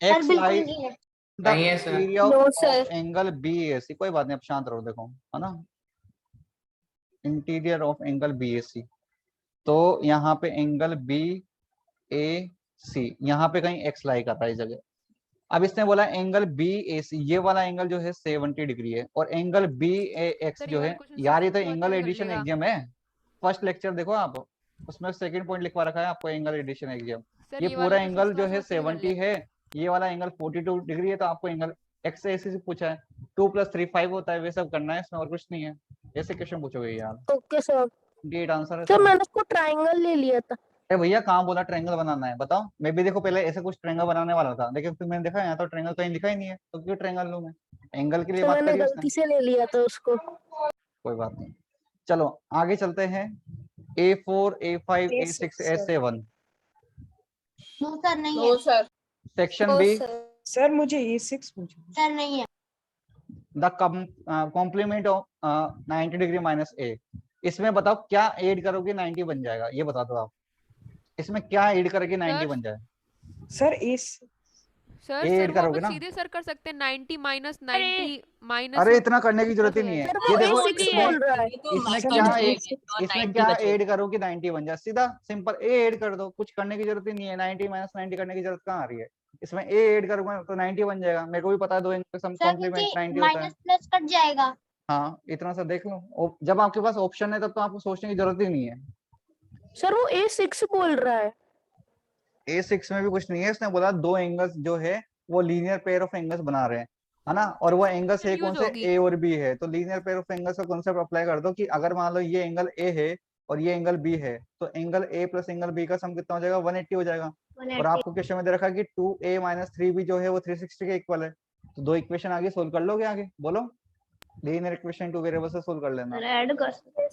सर X बिल्कुल lies नहीं है। the नहीं है sir. area No, of sir. angle BAC, कोई बात नहीं, अब शांत रहो, देखो है ना, इंटीरियर ऑफ एंगल BAC, तो यहाँ पे एंगल BAC, यहाँ पे कहीं X लाई कर रहा है इस जगह। अब इसने बोला एंगल BAC, ये वाला एंगल जो है 70 डिग्री है, और एंगल BAX सर, जो ये है, वाला क्वेश्चन यार ये तो substitute एंगल कर एडिशन लेगा। एग्जाम है, फर्स्ट लेक्चर देखो आप, उसमें सेकंड पॉइंट लिखवा रखा है आपको एंगल एडिशन एग्जाम। सर, ये ये पूरा वाला एंगल क्वेश्चन जो है substitute कर 70 है, ये वाला एंगल 42 डिग्री है, तो आपको एंगल एक्स से पूछा है, 2 + 3 5 होता है, वे सब करना है इसमें, और कुछ नहीं है। ऐसे क्वेश्चन पूछोगे यार, Okay, sir. डेट आंसर है सर इसका। मैंने उसको ट्रायंगल ले लिया था। अरे भैया कहाँ बोला ट्रायंगल बनाना है, बताओ। मैं भी देखो पहले ऐसे कुछ ट्रायंगल बनाने वाला था, लेकिन फिर मैंने देखा यहाँ तो ट्रायंगल कहीं लिखा ही नहीं है, तो क्यों ट्रायंगल लूं मैं, एंगल के लिए सर बात मैंने करी उसने। गलती से ले लिया था उसको। कोई बात नहीं, चलो आगे चलते हैं। A4 A5 A6 A7, no sir नहीं No, है। sir. सेक्शन बी, सर मुझे A6 पूछो। सर नहीं है। The complement of 90 degree minus A, इसमें बताओ क्या ऐड करोगे 90 बन जाएगा, ये बता दो आप, इसमें क्या ऐड करके 90 बन जाए। सर सर ये सर ऐड वो करोगे अपन ना? सीधे सर कर सकते हैं 90 माइनस 90 माइनस। अरे इतना करने की जरूरत ही नहीं है, सर ये वो देखो A6 बोल रहा है। इसमें क्या ऐड करो कि 90 बन जाए, सीधा सिंपल A ऐड कर दो, कुछ करने की जरूरत ही नहीं है, 90 माइनस 90 करने की जरूरत कहाँ आ रही है, इसमें A ऐड करूंगा तो 90 बन जाएगा, मेरे को भी पता है दो एंगल सम सर कॉम्प्लीमेंट नीचे 90 होता है। माइनस प्लस कट जाएगा। हाँ इतना सा देख लो, जब आपके पास ऑप्शन है तब तो आपको सोचने की जरूरत ही नहीं है। सर वो A6 बोल रहा है। A6 में भी कुछ नहीं है, इसने बोला दो एंगल्स जो है वो लीनियर पेयर ऑफ एंगल्स बना रहे हैं, है ना, और वो एंगल्स है कौन से, A और B है, तो लीनियर पेयर ऑफ एंगल्स का कॉन्सेप्ट अप्लाई कर दो कि अगर मान लो ये एंगल A है और ये एंगल B है, तो angle A plus angle B का सम कितना हो जाएगा, 180 हो जाएगा। और आपको क्वेश्चन में दे रखा है कि 2A - 3B जो है वो 360 के इक्वल है, तो दो इक्वेशन आगे सोल्व कर लोगे, आगे बोलो, लीनियर इक्वेशन 2 वेरिएबल से सोल्व कर लेना। ऐड कर सकते हैं।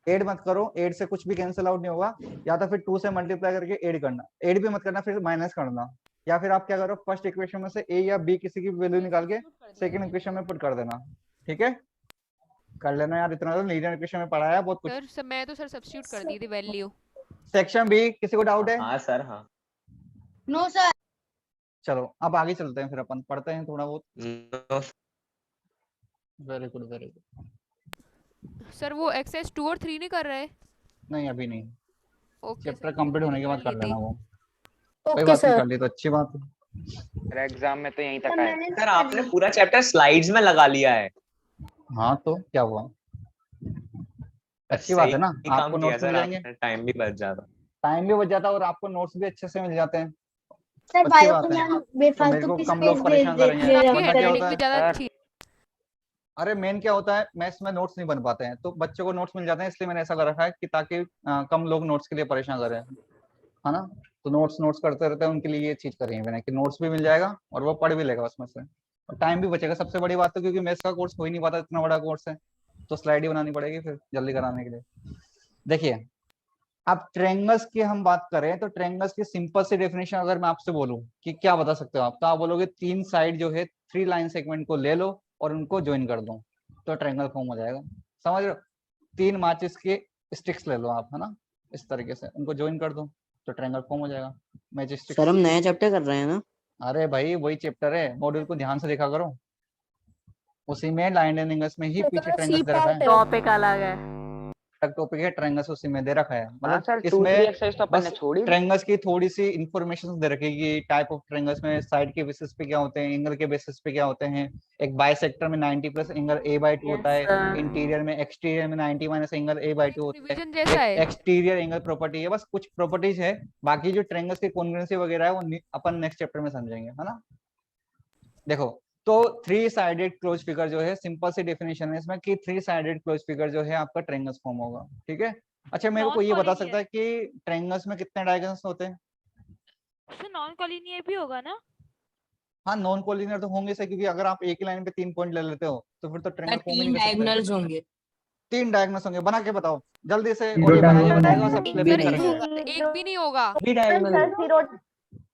ऐड मत करो, ऐड से कुछ भी कैंसिल आउट नहीं होगा, या तो फिर 2 से मल्टीप्लाई करके ऐड करना, ऐड भी मत करना फिर माइनस करना, या फिर आप क्या करो फर्स्ट इक्वेशन में से A या B किसी की वैल्यू निकाल के सेकंड इक्वेशन में पुट कर देना। ठीक है, कर लेना यार, इतना तो लीनियर इक्वेशन में पढ़ाया है बहुत कुछ। सर मैं तो सर सब्स्टिट्यूट कर दी थी वैल्यू। सेक्शन बी किसी को डाउट है? हाँ सर हाँ। No sir. चलो अब आगे चलते हैं, फिर अपन पढ़ते हैं थोड़ा बहुत। No, very good very good. Sir वो एक्सरसाइज 2 और 3 नहीं कर रहे? नहीं अभी नहीं, ओके चैप्टर कंप्लीट होने के बाद कर लेना वो, कोई ओके बात नहीं, सर। कर ली तो अच्छी बात है। एग्जाम में तो यहीं तक सर आए। मैंने सर आपने पूरा चैप्टर स्लाइड्स में लगा लिया है। हाँ तो क्या हुआ, अच्छी बात है ना, सही आपको काम किया नोट्स मिल सर जाएंगे, आपने, टाइम भी बच जाता। टाइम भी बच जाता है और आपको नोट्स भी अच्छे से मिल जाते हैं। सर अच्छी बायो बात को है, मैम तो बेफालतू मेरे को की कम लोग स्पेस परेशान करेंगे, दे आपकी वरना क्या हैंडराइटिंग होता भी है, ज्यादा सर। अच्छी है। अरे मेन क्या होता है, मैथ्स में नोट्स नहीं बन पाते हैं, तो बच्चों को नोट्स मिल जाते हैं, इसलिए मैंने ऐसा कर रखा है कि ताकि कम लोग नोट्स के लिए परेशान करें, है ना, तो नोट्स करते रहते हैं उनके लिए ये चीज करेंगे मैंने कि नोट्स भी मिल जाएगा और वो पढ़ भी लेगा उसमें से, और टाइम भी बचेगा, सबसे बड़ी बात तो, क्योंकि मैथ्स का कोर्स हो ही नहीं पाता, इतना बड़ा कोर्स है, तो स्लाइड ही बनानी पड़ेगी फिर जल्दी कराने के लिए। देखिए अब ट्रायंगल्स की हम बात करें, तो ट्रायंगल्स की सिंपल सी डेफिनेशन अगर मैं आपसे बोलूं कि क्या बता सकते हो आप, तो आप बोलोगे तीन साइड जो है 3 लाइन सेगमेंट को ले लो और उनको ज्वाइन कर दो, तो ट्रायंगल फॉर्म हो जाएगा, समझ रहे हो, 3 माचिस के स्टिक्स ले लो आप, है ना, इस तरीके से उनको ज्वाइन कर दो तो ट्रायंगल फॉर्म हो जाएगा। मैजिक सर हम नया चैप्टर कर रहे हैं ना? अरे भाई वही चैप्टर है, मॉड्यूल को ध्यान से देखा करो, उसी में लाइन एंड एंगल्स में ही पीछे ट्रायंगल्स दे रखा है, टॉपिक अलग है। अलग टॉपिक है, ट्रायंगल्स उसी में दे रखा है। हाँ मतलब सर 2-3 इसमें एक्सरसाइज तो अपन ने बस छोड़ी। ट्रायंगल्स की थोड़ी सी इंफॉर्मेशन दे रखी है कि टाइप ऑफ ट्रायंगल्स में साइड के बेसिस पे क्या होते हैं, एंगल के बेसिस पे क्या होते हैं। एक बाइसेक्टर में 90 प्लस एंगल a/2 होता है, इंटीरियर में एक्सटीरियर में 90 माइनस एंगल a/2 होता है, रिवीजन जैसा है। एक्सटीरियर एंगल प्रॉपर्टी है, बस कुछ प्रॉपर्टीज है, बाकी जो ट्रायंगल्स की कॉन्ग्रुएंसी वगैरह है वो अपन नेक्स्ट चैप्टर में समझेंगे, है ना। देखो तो 3 साइडेड क्लोज फिगर जो है, सिंपल सी डेफिनेशन है इसमें कि 3 साइडेड क्लोज फिगर जो है आपका ट्रायंगल्स फॉर्म होगा, ठीक है। अच्छा मेरे को ये बता सकता है कि ट्रायंगल्स में कितने डायगोनल्स होते हैं? सर नॉन कॉलिनियर भी होगा ना? हाँ नॉन कोलिनियर तो होंगे सर, क्योंकि अगर आप एक ही लाइन पे 3 पॉइंट ले लेते हो तो फिर तो ट्रायंगल फॉर्म ही नहीं कर सकते। डायगोनल्स होंगे। 3 डायगोनल्स होंगे, बना के बताओ जल्दी से, और ये बनाने बताएगा सब एक फ्लिप भी करेंगे। एक भी नहीं होगा भी diagonal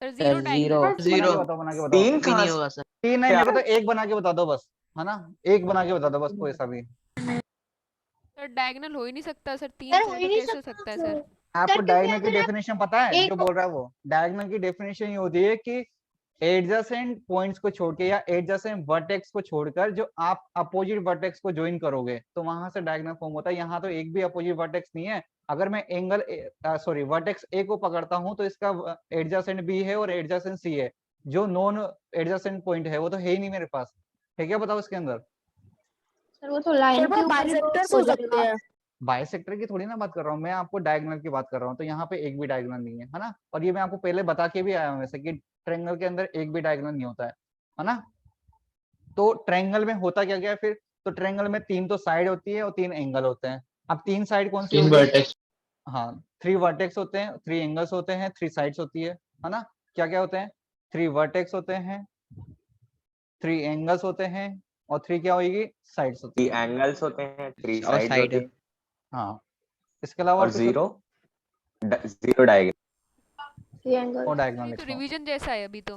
sir, zero zero diagonal. बना के बताओ 3 भी नहीं होगा सर। 3 नहीं, मेरे को तो एक बना के बता दो बस, है ना, एक बना के बता दो बस, कोई सा भी। सर डायगोनल हो ही नहीं सकता सर, 3 सर, से हो तो ही नहीं कैसे हो सकता सकता है सर। सर? आपको क्योंकि डायगोनल की अगर आप डेफिनेशन पता है? एक जो बोल रहा है वो डायगोनल की डेफिनेशन ये होती है कि एडजेसेंट पॉइंट्स को छोड़ के या एडजेसेंट वर्टेक्स को छोड़कर जो आप अपोजिट वर्टेक्स को ज्वाइन करोगे तो वहां से डायगोनल फॉर्म होता है। यहाँ तो एक भी अपोजिट वर्टेक्स नहीं है। अगर मैं एंगल सॉरी वर्टेक्स ए को पकड़ता हूं तो इसका एडजेसेंट बी है और एडजेसेंट सी है, जो नॉन एडजेसेंट पॉइंट है वो तो है ही नहीं मेरे पास, है क्या? बताओ इसके अंदर। सर वो तो लाइन के ऊपर बाइसेक्टर्स हो सकते हैं। बाइसेक्टर की थोड़ी ना बात कर रहा हूँ मैं, आपको डायगोनल की बात कर रहा हूँ। तो यहाँ पे एक भी डायगोनल नहीं है ना, और ये मैं आपको पहले बता के भी आया हूँ वैसे कि ट्रायंगल के अंदर एक भी डायगोनल नहीं होता है ना। तो ट्रायंगल में होता क्या क्या है फिर? तो ट्रायंगल में 3 तो साइड होती है और 3 एंगल होते हैं। अब 3 साइड कौन सी 3 होती है? वर्टेक्स। हाँ 3 वर्टेक्स होते हैं, 3 एंगल्स होते हैं, 3 साइड्स होती है ना। क्या क्या होते हैं? 3 वर्टेक्स होते हैं, 3 एंगल्स होते हैं और 3 क्या होगी? साइड्स होती 3 एंगल्स होते हैं, 3 और साइड्स साइड होती है हाँ इसके अलावा और कुछ 0 डायगोनल। और डायगोनल ये तो लिखता हूँ। रिवीजन जैसा है अभी तो।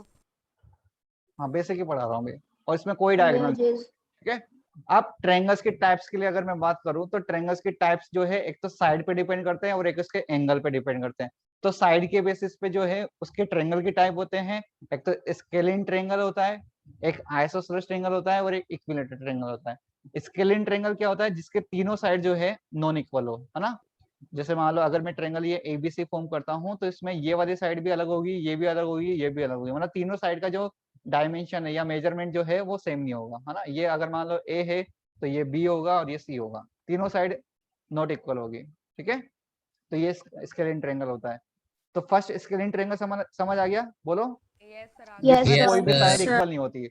हाँ बेसिक ही पढ़ा रहा हूँ मैं, और इसमें कोई डायगोनल, ठीक है। अब ट्रायंगल्स के टाइप्स के लिए अगर मैं बात करूं तो ट्रायंगल्स के टाइप्स जो है एक तो साइड पे डिपेंड करते हैं और एक उसके एंगल पे डिपेंड करते हैं। तो साइड के बेसिस पे जो है उसके ट्रायंगल के टाइप होते हैं। एक तो स्केलिन ट्रायंगल होता है, एक आइसोसेलेस ट्रायंगल होता है और एक इक्विलेटरल ट्रायंगल होता है। स्केलिन ट्रायंगल क्या होता है? जिसके तीनों साइड जो है नॉन इक्वल हो, है ना। जैसे मान लो अगर मैं ट्रायंगल ये एबीसी फॉर्म करता हूँ तो इसमें ये वाली साइड भी अलग होगी, ये भी अलग होगी, ये भी अलग होगी, मतलब तीनों साइड का जो डायमेंशन है या मेजरमेंट जो है वो सेम नहीं होगा, है ना। ये अगर मान लो ए है तो ये बी होगा और ये सी होगा, तीनों साइड नॉट इक्वल होगी, ठीक है। तो ये स्केलिन ट्रायंगल होता है। तो फर्स्ट स्केलिन ट्रायंगल समझ आ गया? बोलो। यस सर जिसमें कोई भी sir. साइड इक्वल नहीं होती।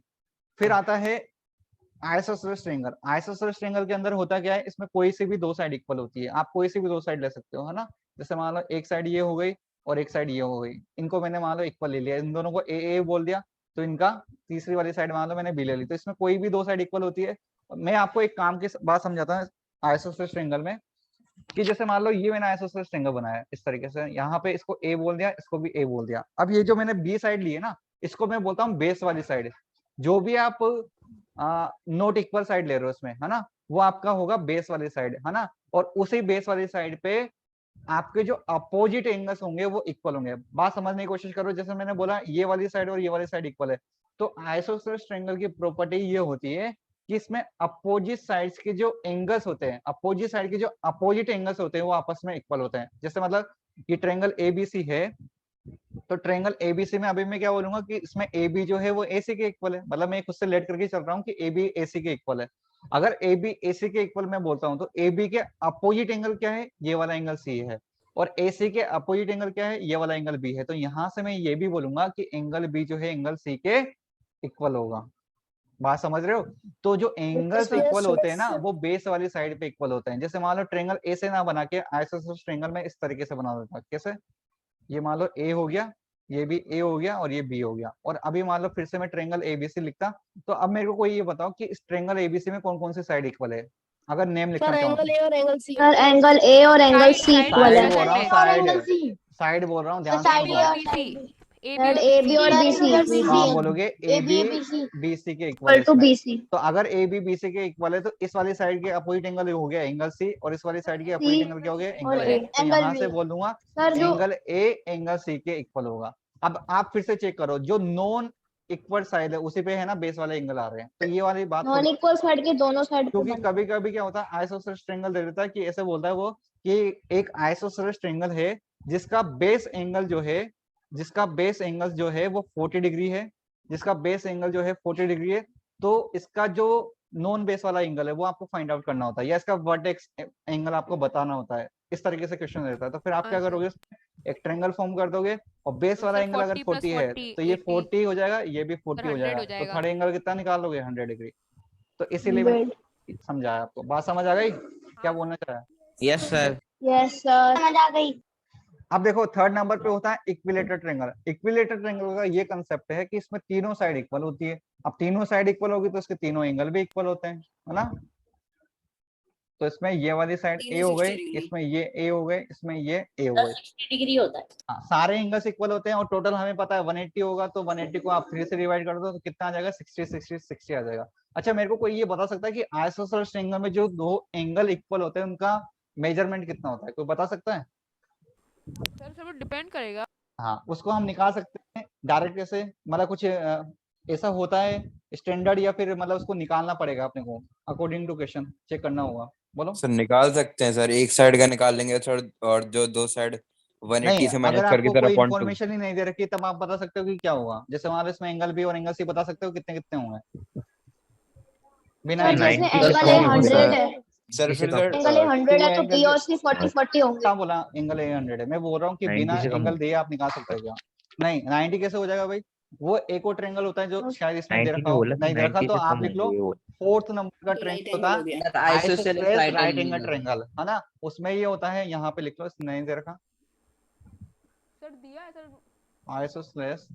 फिर आता है आइसोसेलेस ट्रायंगल। आइसोसेलेस ट्रायंगल के अंदर होता क्या है? इसमें कोई से भी 2 साइड इक्वल होती है, आप कोई से भी 2 साइड ले सकते हो, है ना। जैसे मान लो एक साइड ये हो गई और एक साइड ये हो गई, इनको मैंने मान लो इक्वल ले लिया, इन दोनों को ए बोल दिया, तो इनका तीसरी वाली साइड मान लो मैंने बी ले ली, तो इसमें कोई भी 2 साइड इक्वल होती है। मैं आपको एक काम की बात समझाता हूँ आइसोसेलेस ट्रायंगल में, कि जैसे मान लो ये मैंने आइसोसेलेस ट्रायंगल बनाया इस तरीके से, यहाँ पे इसको ए बोल दिया, इसको भी ए बोल दिया। अब ये जो मैंने बी साइड ली है ना, इसको मैं बोलता हूँ बेस वाली साइड। जो भी आप नॉट इक्वल साइड ले रहे हो इसमें, है ना, वो आपका होगा बेस वाली साइड, है ना। और उसी बेस वाली साइड पे आपके जो अपोजिट एंगल्स होंगे वो इक्वल होंगे। बात समझने की कोशिश करो। जैसे मैंने बोला ये वाली साइड और ये वाली साइड इक्वल है, तो आइसोसेलेस ट्रायंगल की प्रॉपर्टी ये होती है कि इसमें अपोजिट साइड्स के जो एंगल्स होते हैं, अपोजिट साइड के जो अपोजिट एंगल्स होते हैं वो आपस में इक्वल होते हैं। जैसे मतलब ये ट्रायंगल एबीसी है, तो ट्रायंगल एबीसी में अभी मैं क्या बोलूंगा कि इसमें AB जो है वो AC के इक्वल है, मतलब मैं खुद से लेट करके चल रहा हूँ कि AB AC के इक्वल है। अगर AB AC के इक्वल मैं बोलता हूँ तो AB के अपोजिट एंगल क्या है? ये वाला एंगल C है, और AC के अपोजिट एंगल क्या है? ये वाला एंगल B है। तो यहाँ से मैं ये भी बोलूंगा कि एंगल B जो है एंगल C के इक्वल होगा। बात समझ रहे हो? तो जो एंगल्स इक्वल होते हैं ना वो बेस वाली साइड पे इक्वल होते हैं। जैसे मान लो ट्रायंगल ए से ना बना के आइसोसेलेस ट्रायंगल में इस तरीके से बना देता। कैसे? ये मान लो ए हो गया, ये भी ए हो गया और ये बी हो गया, और अभी मान लो फिर से मैं ट्रायंगल एबीसी लिखता, तो अब मेरे को कोई ये बताओ कि इस ट्रायंगल एबीसी में कौन कौन सी साइड इक्वल है? अगर नेम लिखना चाहूँ एंगल ए और angle C. Sir angle A और angle C Side- equal side है। बोल रहा हूँ, साइड बोल रहा हूँ, ध्यान से साइड ए सुनो। और ABC side B. Third AB और BC तो आप बोलोगे AB BC के इक्वल है टू इसमें। BC तो अगर AB BC के इक्वल है तो इस वाली साइड के अपोजिट एंगल हो गया एंगल C और इस वाली साइड के अपोजिट एंगल क्या हो गया एंगल A। तो एंगल यहाँ से B। बोल दूंगा सर जो एंगल A एंगल C के इक्वल होगा। अब आप फिर से चेक करो जो नॉन इक्वल साइड है उसी पे है ना बेस वाले एंगल आ रहे हैं, तो ये वाली बात नॉन इक्वल साइड के दोनों साइड क्योंकि कभी कभी क्या होता है आइसोसेलेस ट्रायंगल दे देता है कि ऐसे बोलता है वो कि एक आइसोसेलेस ट्रायंगल है जिसका बेस एंगल जो है वो 40 डिग्री है, जिसका बेस एंगल जो है 40 डिग्री है, तो इसका जो नॉन बेस वाला एंगल है वो आपको फाइंड आउट करना होता है या इसका वर्टेक्स एंगल आपको बताना होता है। इस तरीके से क्वेश्चन देता है। तो फिर आप क्या करोगे, एक ट्रायंगल फॉर्म कर दोगे और बेस वाला एंगल अगर 40 है तो ये 40 हो जाएगा, ये भी 40 हो जाएगा, तो थर्ड एंगल कितना निकालोगे 100 डिग्री। तो इसीलिए मैंने समझाया आपको। बात समझ आ गई क्या बोलना चाह रहा है? Yes sir. यस सर समझ आ गई। अब देखो थर्ड नंबर पे होता है इक्विलेटर ट्रायंगल। इक्विलेटर ट्रायंगल का ये कंसेप्ट है कि इसमें तीनों साइड इक्वल होती है। अब तीनों साइड इक्वल होगी तो इसके तीनों एंगल भी इक्वल होते हैं, है ना। तो इसमें ये वाली साइड ए हो गई, इसमें ये ए हो गए, इसमें ये ए हो गए, 60 डिग्री होता है। हाँ, सारे एंगल्स इक्वल होते हैं और टोटल हमें पता है 180 होगा, तो 180 को आप 3 से डिवाइड कर दो तो कितना आ जाएगा 60 60 60 आ जाएगा। अच्छा मेरे को कोई ये बता सकता है कि आइसोसेलेस ट्रायंगल में जो दो एंगल इक्वल होते हैं उनका मेजरमेंट कितना होता है, कोई बता सकता है? सर सब डिपेंड करेगा। हाँ उसको हम निकाल सकते हैं डायरेक्ट ऐसे, मतलब कुछ ऐसा होता है स्टैंडर्ड या फिर मतलब उसको निकालना पड़ेगा अपने को अकॉर्डिंग टू क्वेश्चन चेक करना होगा? बोलो सर निकाल सकते हैं सर, एक साइड का निकाल लेंगे सर और जो दो साइड 180 नहीं, से माइनस अगर करके आपको सर कोई अपॉन 2। इन्फॉर्मेशन ही नहीं दे रखी तब आप बता सकते हो कि क्या होगा। जैसे हमारे इसमें एंगल बी और एंगल सी बता सकते हो कितने कितने होंगे बिना सर जैसे 90 एंगल ए 100 है, सर फिर सर एंगल ए 100 है तो बी और सी 40 40 होंगे। क्या बोला एंगल ए 100 है? मैं बोल रहा हूँ कि बिना एंगल दिए आप निकाल सकते हो क्या? नहीं 90 कैसे हो जाएगा भाई? वो एक और ट्रायंगल होता है जो शायद इसमें दे रखा हो, नहीं दे रखा तो आप लिख लो। फोर्थ नंबर का ट्रायंगल होता है आइसोसेलेस राइट एंगल ट्रायंगल, है ना। उसमें ये होता है, यहाँ पे लिख लो, इसमें नहीं दे रखा सर दिया है sir. Isosceles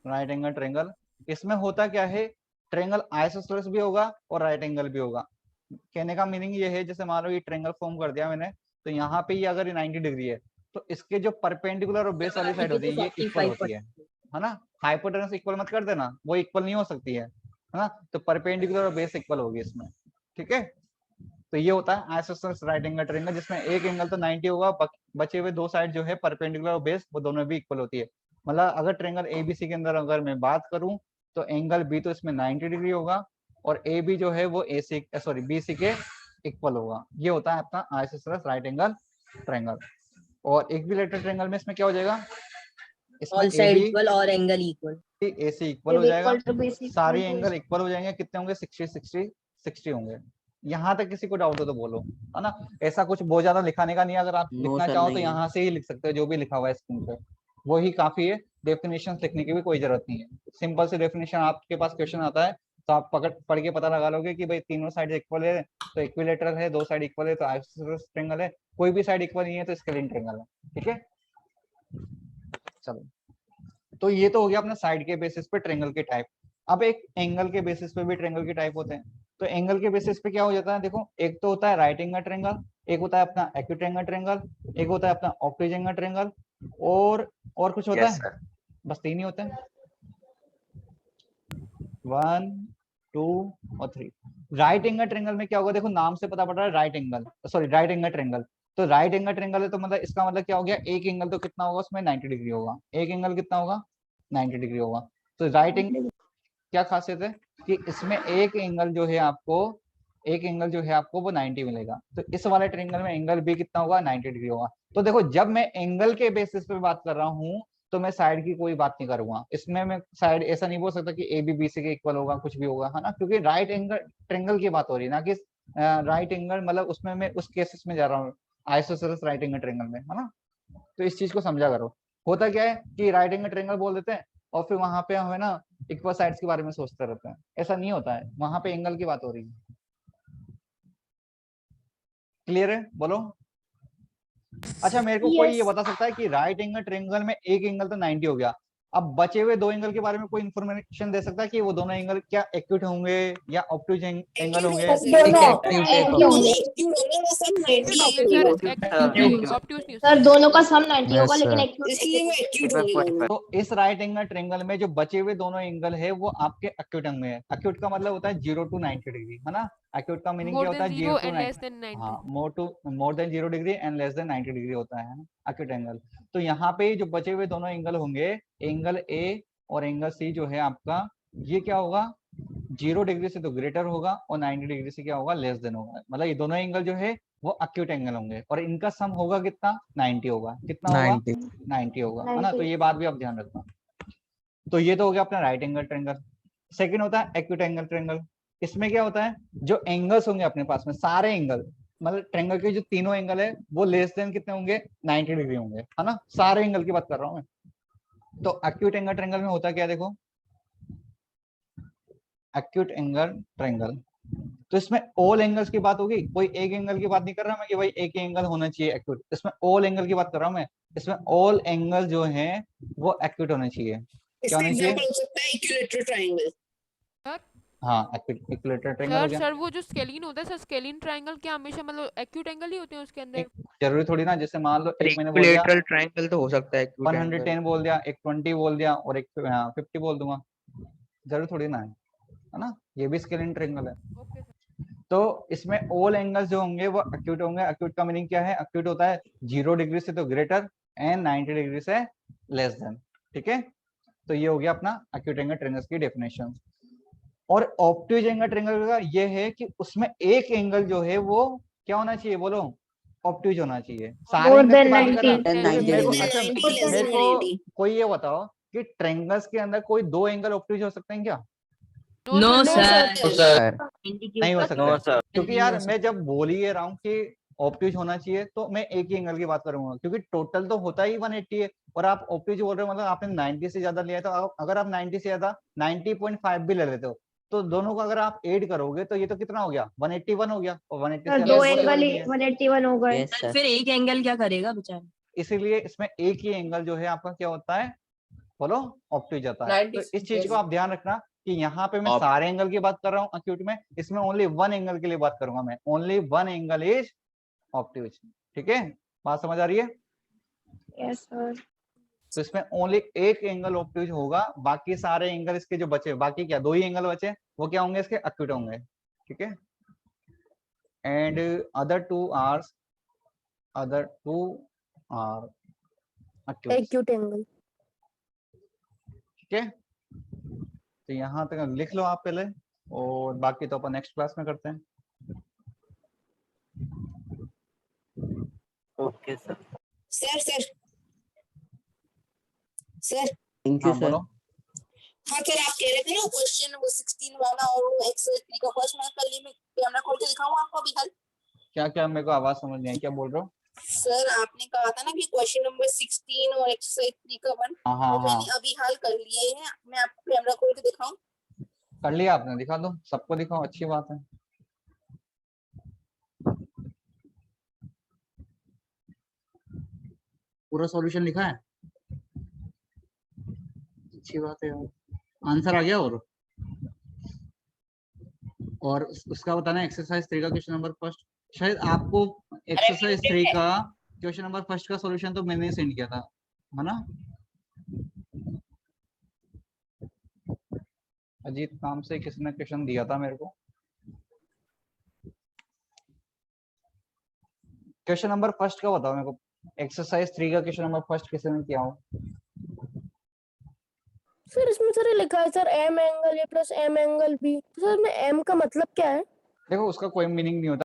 right angle triangle. इसमें होता क्या है, ट्रायंगल आइसोसेलेस भी होगा और राइट एंगल भी होगा। कहने का मीनिंग ये है, जैसे मान लो ये ट्रायंगल फॉर्म कर दिया मैंने, तो यहाँ पे ये अगर 90 डिग्री है तो इसके जो परपेंडिकुलर और बेस वाली साइड होती है ये इक्वल होती है ना। हाइपोटेनस इक्वल मत कर देना, वो इक्वल नहीं हो सकती है ना। तो परपेंडिकुलर और बेस इक्वल होगी इसमें, ठीक है। तो ये होता है आइसोसेलेस राइट एंगल ट्रायंगल, जिसमें एक एंगल तो 90 होगा, बचे हुए दो साइड जो है परपेंडिकुलर और बेस वो दोनों भी इक्वल होती है। मतलब अगर ट्रायंगल एबीसी के अंदर अगर मैं बात करूं तो एंगल बी तो इसमें 90 डिग्री होगा और ए बी जो है वो बीसी के इक्वल होगा। ये होता है आपका आइसोसेलेस राइट एंगल ट्रायंगल। और इक्विलेटरल ट्रायंगल में इसमें क्या हो जाएगा, ऑल साइड इक्वल और एंगल इक्वल, एसी इक्वल हो जाएगा, सारे एंगल इक्वल हो जाएंगे। कितने होंगे 60 60 60 होंगे। यहाँ तक किसी को डाउट हो तो बोलो, है ना। ऐसा कुछ बहुत ज्यादा लिखाने का नहीं है, अगर आप लिखना चाहो तो यहाँ से ही लिख सकते हो जो भी लिखा हुआ है स्क्रीन पे, वही काफी है। डेफिनेशन लिखने की भी कोई जरूरत नहीं है। सिंपल सी डेफिनेशन, आपके पास क्वेश्चन आता है तो आप पढ़ के पता लगा लोगे कि भाई तीनों साइड इक्वल है तो इक्विलेटरल है, दो साइड इक्वल है तो आइसोसेलेस ट्रायंगल है, कोई भी साइड इक्वल नहीं है तो स्केलिन ट्रायंगल है, ठीक है। चलो तो ये तो हो गया अपना साइड के बेसिस पे ट्रायंगल के टाइप। अब एक एंगल के बेसिस पे भी ट्रायंगल के टाइप होते हैं। तो एंगल के बेसिस पे क्या हो जाता है, देखो एक तो होता है राइट एंगल ट्रायंगल, एक होता है अपना एक्यूट एंगल ट्रायंगल, एक होता है अपना ऑब्टूज एंगल ट्रायंगल, और कुछ होता है? बस तीन ही होते हैं, 1 2 और 3। राइट एंगल ट्रायंगल में क्या होगा, देखो नाम से पता पड़ रहा है राइट एंगल ट्रायंगल। तो राइट एंगल ट्रायंगल है तो मतलब इसका मतलब क्या हो गया, एक एंगल तो कितना होगा उसमें 90 डिग्री होगा, एक एंगल कितना होगा 90 डिग्री होगा। तो राइट एंगल क्या खासियत है कि इसमें एक एंगल जो है आपको वो 90 मिलेगा। तो इस वाले ट्रायंगल में एंगल बी कितना होगा 90 डिग्री होगा। तो देखो जब मैं एंगल के बेसिस पे बात कर रहा हूँ तो मैं साइड की कोई बात नहीं करूंगा। इसमें मैं साइड ऐसा नहीं बोल सकता कि ए बी बी सी के इक्वल होगा, कुछ भी होगा, है ना, क्योंकि राइट एंगल ट्रायंगल की बात हो रही है ना कि राइट एंगल, मतलब उसमें मैं उस केसेस में जा रहा हूँ आइसोसेलेस राइट एंगल ट्रायंगल में, है ना। तो इस चीज को समझा करो। होता क्या है कि राइट एंगल ट्रायंगल बोल देते हैं और फिर वहां पे हमें ना इक्वल साइड्स के बारे में सोचते रहते हैं, ऐसा नहीं होता है, वहां पे एंगल की बात हो रही है। क्लियर है, बोलो। अच्छा मेरे को कोई ये बता सकता है कि राइट एंगल ट्रायंगल में एक एंगल तो 90 हो गया, अब बचे हुए दो एंगल के बारे में कोई इन्फॉर्मेशन दे सकता है कि वो दोनों एंगल क्या एक्यूट होंगे या ऑब्ट्यूज एंगल होंगे? सर दोनों का सम 90 होगा लेकिन एक्यूट तो इस राइट एंगल ट्रायंगल में जो बचे हुए दोनों एंगल है वो आपके एक्यूट होंगे। एक्यूट का मतलब होता है 0 to 90 डिग्री, है ना? एक्यूट का मीनिंग क्या होता है? 0 to 90। हाँ, more than 0 degree and less than 90 degree होता है ना एक्यूट एंगल। तो यहाँ पे जो बचे हुए दोनों एंगल होंगे, एंगल ए और एंगल सी जो है आपका, ये क्या होगा? 0 डिग्री से तो ग्रेटर होगा और 90 डिग्री से क्या होगा? लेस देन होगा। मतलब ये दोनों एंगल जो है वो एक्यूट एंगल होंगे और इनका सम होगा कितना? 90 होगा। कितना होगा? 90 होगा, है ना? तो ये बात भी आप ध्यान रखना। तो ये तो हो गया अपना राइट एंगल ट्रायंगल। सेकंड होता है एक्यूट एंगल ट्रायंगल। इसमें क्या होता है? जो एंगल्स होंगे अपने पास में, सारे एंगल, मतलब ट्रायंगल के जो तीनों एंगल है वो लेस देन कितने होंगे? 90 डिग्री होंगे, है ना? सारे एंगल की बात कर रहा हूं मैं। तो एक्यूट एंगल ट्रायंगल में होता क्या? देखो, एक्यूट एंगल ट्रायंगल, तो इसमें ऑल एंगल्स की बात होगी। कोई एक एंगल की बात नहीं कर रहा मैं कि भाई एक एंगल होना चाहिए एक्यूट। इसमें ऑल एंगल की बात कर रहा हूं मैं। इसमें ऑल एंगल जो है वो एक्यूट होने चाहिए। क्या होने चाहिए? हाँ, इक्विलेटरल ट्रायंगल हो गया। सर वो जो स्केलिन होता है सर, स्केलिन ट्रायंगल क्या हमेशा मतलब एक्यूट एंगल ही होते हैं उसके अंदर? जरूरी थोड़ी ना, जैसे मान लो एक मैंने बोल दिया इक्विलेटरल ट्रायंगल तो हो सकता है, 110 बोल दिया, एक 20 बोल दिया और एक 50 बोल दूंगा, जरूरी थोड़ी ना है ना? ये भी स्केलिन ट्रायंगल है। तो इसमें ऑल एंगल्स जो होंगे वो एक्यूट होंगे। एक्यूट का मीनिंग क्या है? एक्यूट होता है 0 डिग्री से तो ग्रेटर एंड 90 डिग्री से लेस देन। ठीक है, तो ये हो गया अपना एक्यूट एंगल ट्रायंगल्स की डेफिनेशन। और ऑब्ट्यूज एंगल ट्रायंगल का ये है कि उसमें एक एंगल जो है वो क्या होना चाहिए? बोलो, ऑब्ट्यूज होना चाहिए। सारे एंगल की बात कर रहा हूं। मेरे को कोई ये बताओ कि ट्रायंगल्स के अंदर कोई दो एंगल ऑब्ट्यूज हो सकते हैं क्या? No sir. नहीं हो सकता, क्योंकि यार मैं जब बोल ही रहा हूँ कि ऑब्ट्यूज होना चाहिए तो मैं एक ही एंगल की बात करूंगा, क्योंकि टोटल तो होता ही 180 है और आप ऑब्ट्यूज बोल रहे हो, मतलब आपने 90 से ज्यादा लिया है। तो अगर आप 90 से ज्यादा 90.5 भी ले लेते हो तो दोनों को अगर आप ऐड करोगे तो ये तो कितना हो गया? 181 हो गया। और 180 से दो ज्यादा एंगल नहीं है। 181 हो गए। फिर एक एंगल क्या करेगा बेचारा? इसीलिए इसमें एक ही एंगल जो है आपका क्या होता है? बोलो, ऑब्ट्यूज जाता है। तो इस चीज को आप ध्यान रखना कि यहाँ पे मैं सारे एंगल की बात कर रहा हूँ एक्यूट में, इसमें ओनली वन एंगल के लिए बात करूंगा मैं। Only one angle is obtuse. ठीक है, बात समझ आ रही है? Yes sir. तो इसमें ओनली एक एंगल ऑब्ट्यूज होगा, बाकी सारे एंगल इसके जो बचे, बाकी क्या दो ही एंगल बचे, वो क्या होंगे? इसके एक्यूट होंगे। ठीक है, and other two are acute angle. ठीक है, तो यहाँ तक लिख लो आप पहले, और बाकी तो अपन नेक्स्ट क्लास में करते हैं। Okay sir. Sir thank you हाँ, सर। बोलो। हाँ सर, आप कह रहे थे ना क्वेश्चन वो 16 वाला और वो एक्सरसाइज 3 का फर्स्ट, मैं कल ही में कैमरा खोल के दिखाऊं आपको अभी हल? क्या क्या? मेरे को आवाज समझ नहीं आई, क्या बोल रहे हो? सर आपने कहा था ना कि क्वेश्चन नंबर 16 और एक्सरसाइज 3 का 1 हाँ वो मैंने अभी हल कर लिए हैं। मैं आपको कैमरा खोल के दिखाऊं? कर लिया आपने? दिखा दो, सबको दिखाओ, अच्छी बात है। पूरा सॉल्यूशन लिखा है? अच्छी बात है यार, आंसर आ गया। और उसका बताना एक्सरसाइज 3 का क्वेश्चन नंबर फर्स्ट। शायद आपको एक्सरसाइज 3 का क्वेश्चन नंबर फर्स्ट का सॉल्यूशन तो मैंने सेंड किया था, है ना? अजीत नाम से किसने क्वेश्चन दिया था मेरे को। क्वेश्चन नंबर फर्स्ट का बताओ मेरे को, एक्सरसाइज 3 का क्वेश्चन नंबर फर्स्ट किसने किया हो? सर इसमें सर लिखा है sir M angle A plus M angle B. Sir में एम का मतलब क्या है? देखो, उसका कोई मीनिंग नहीं होता।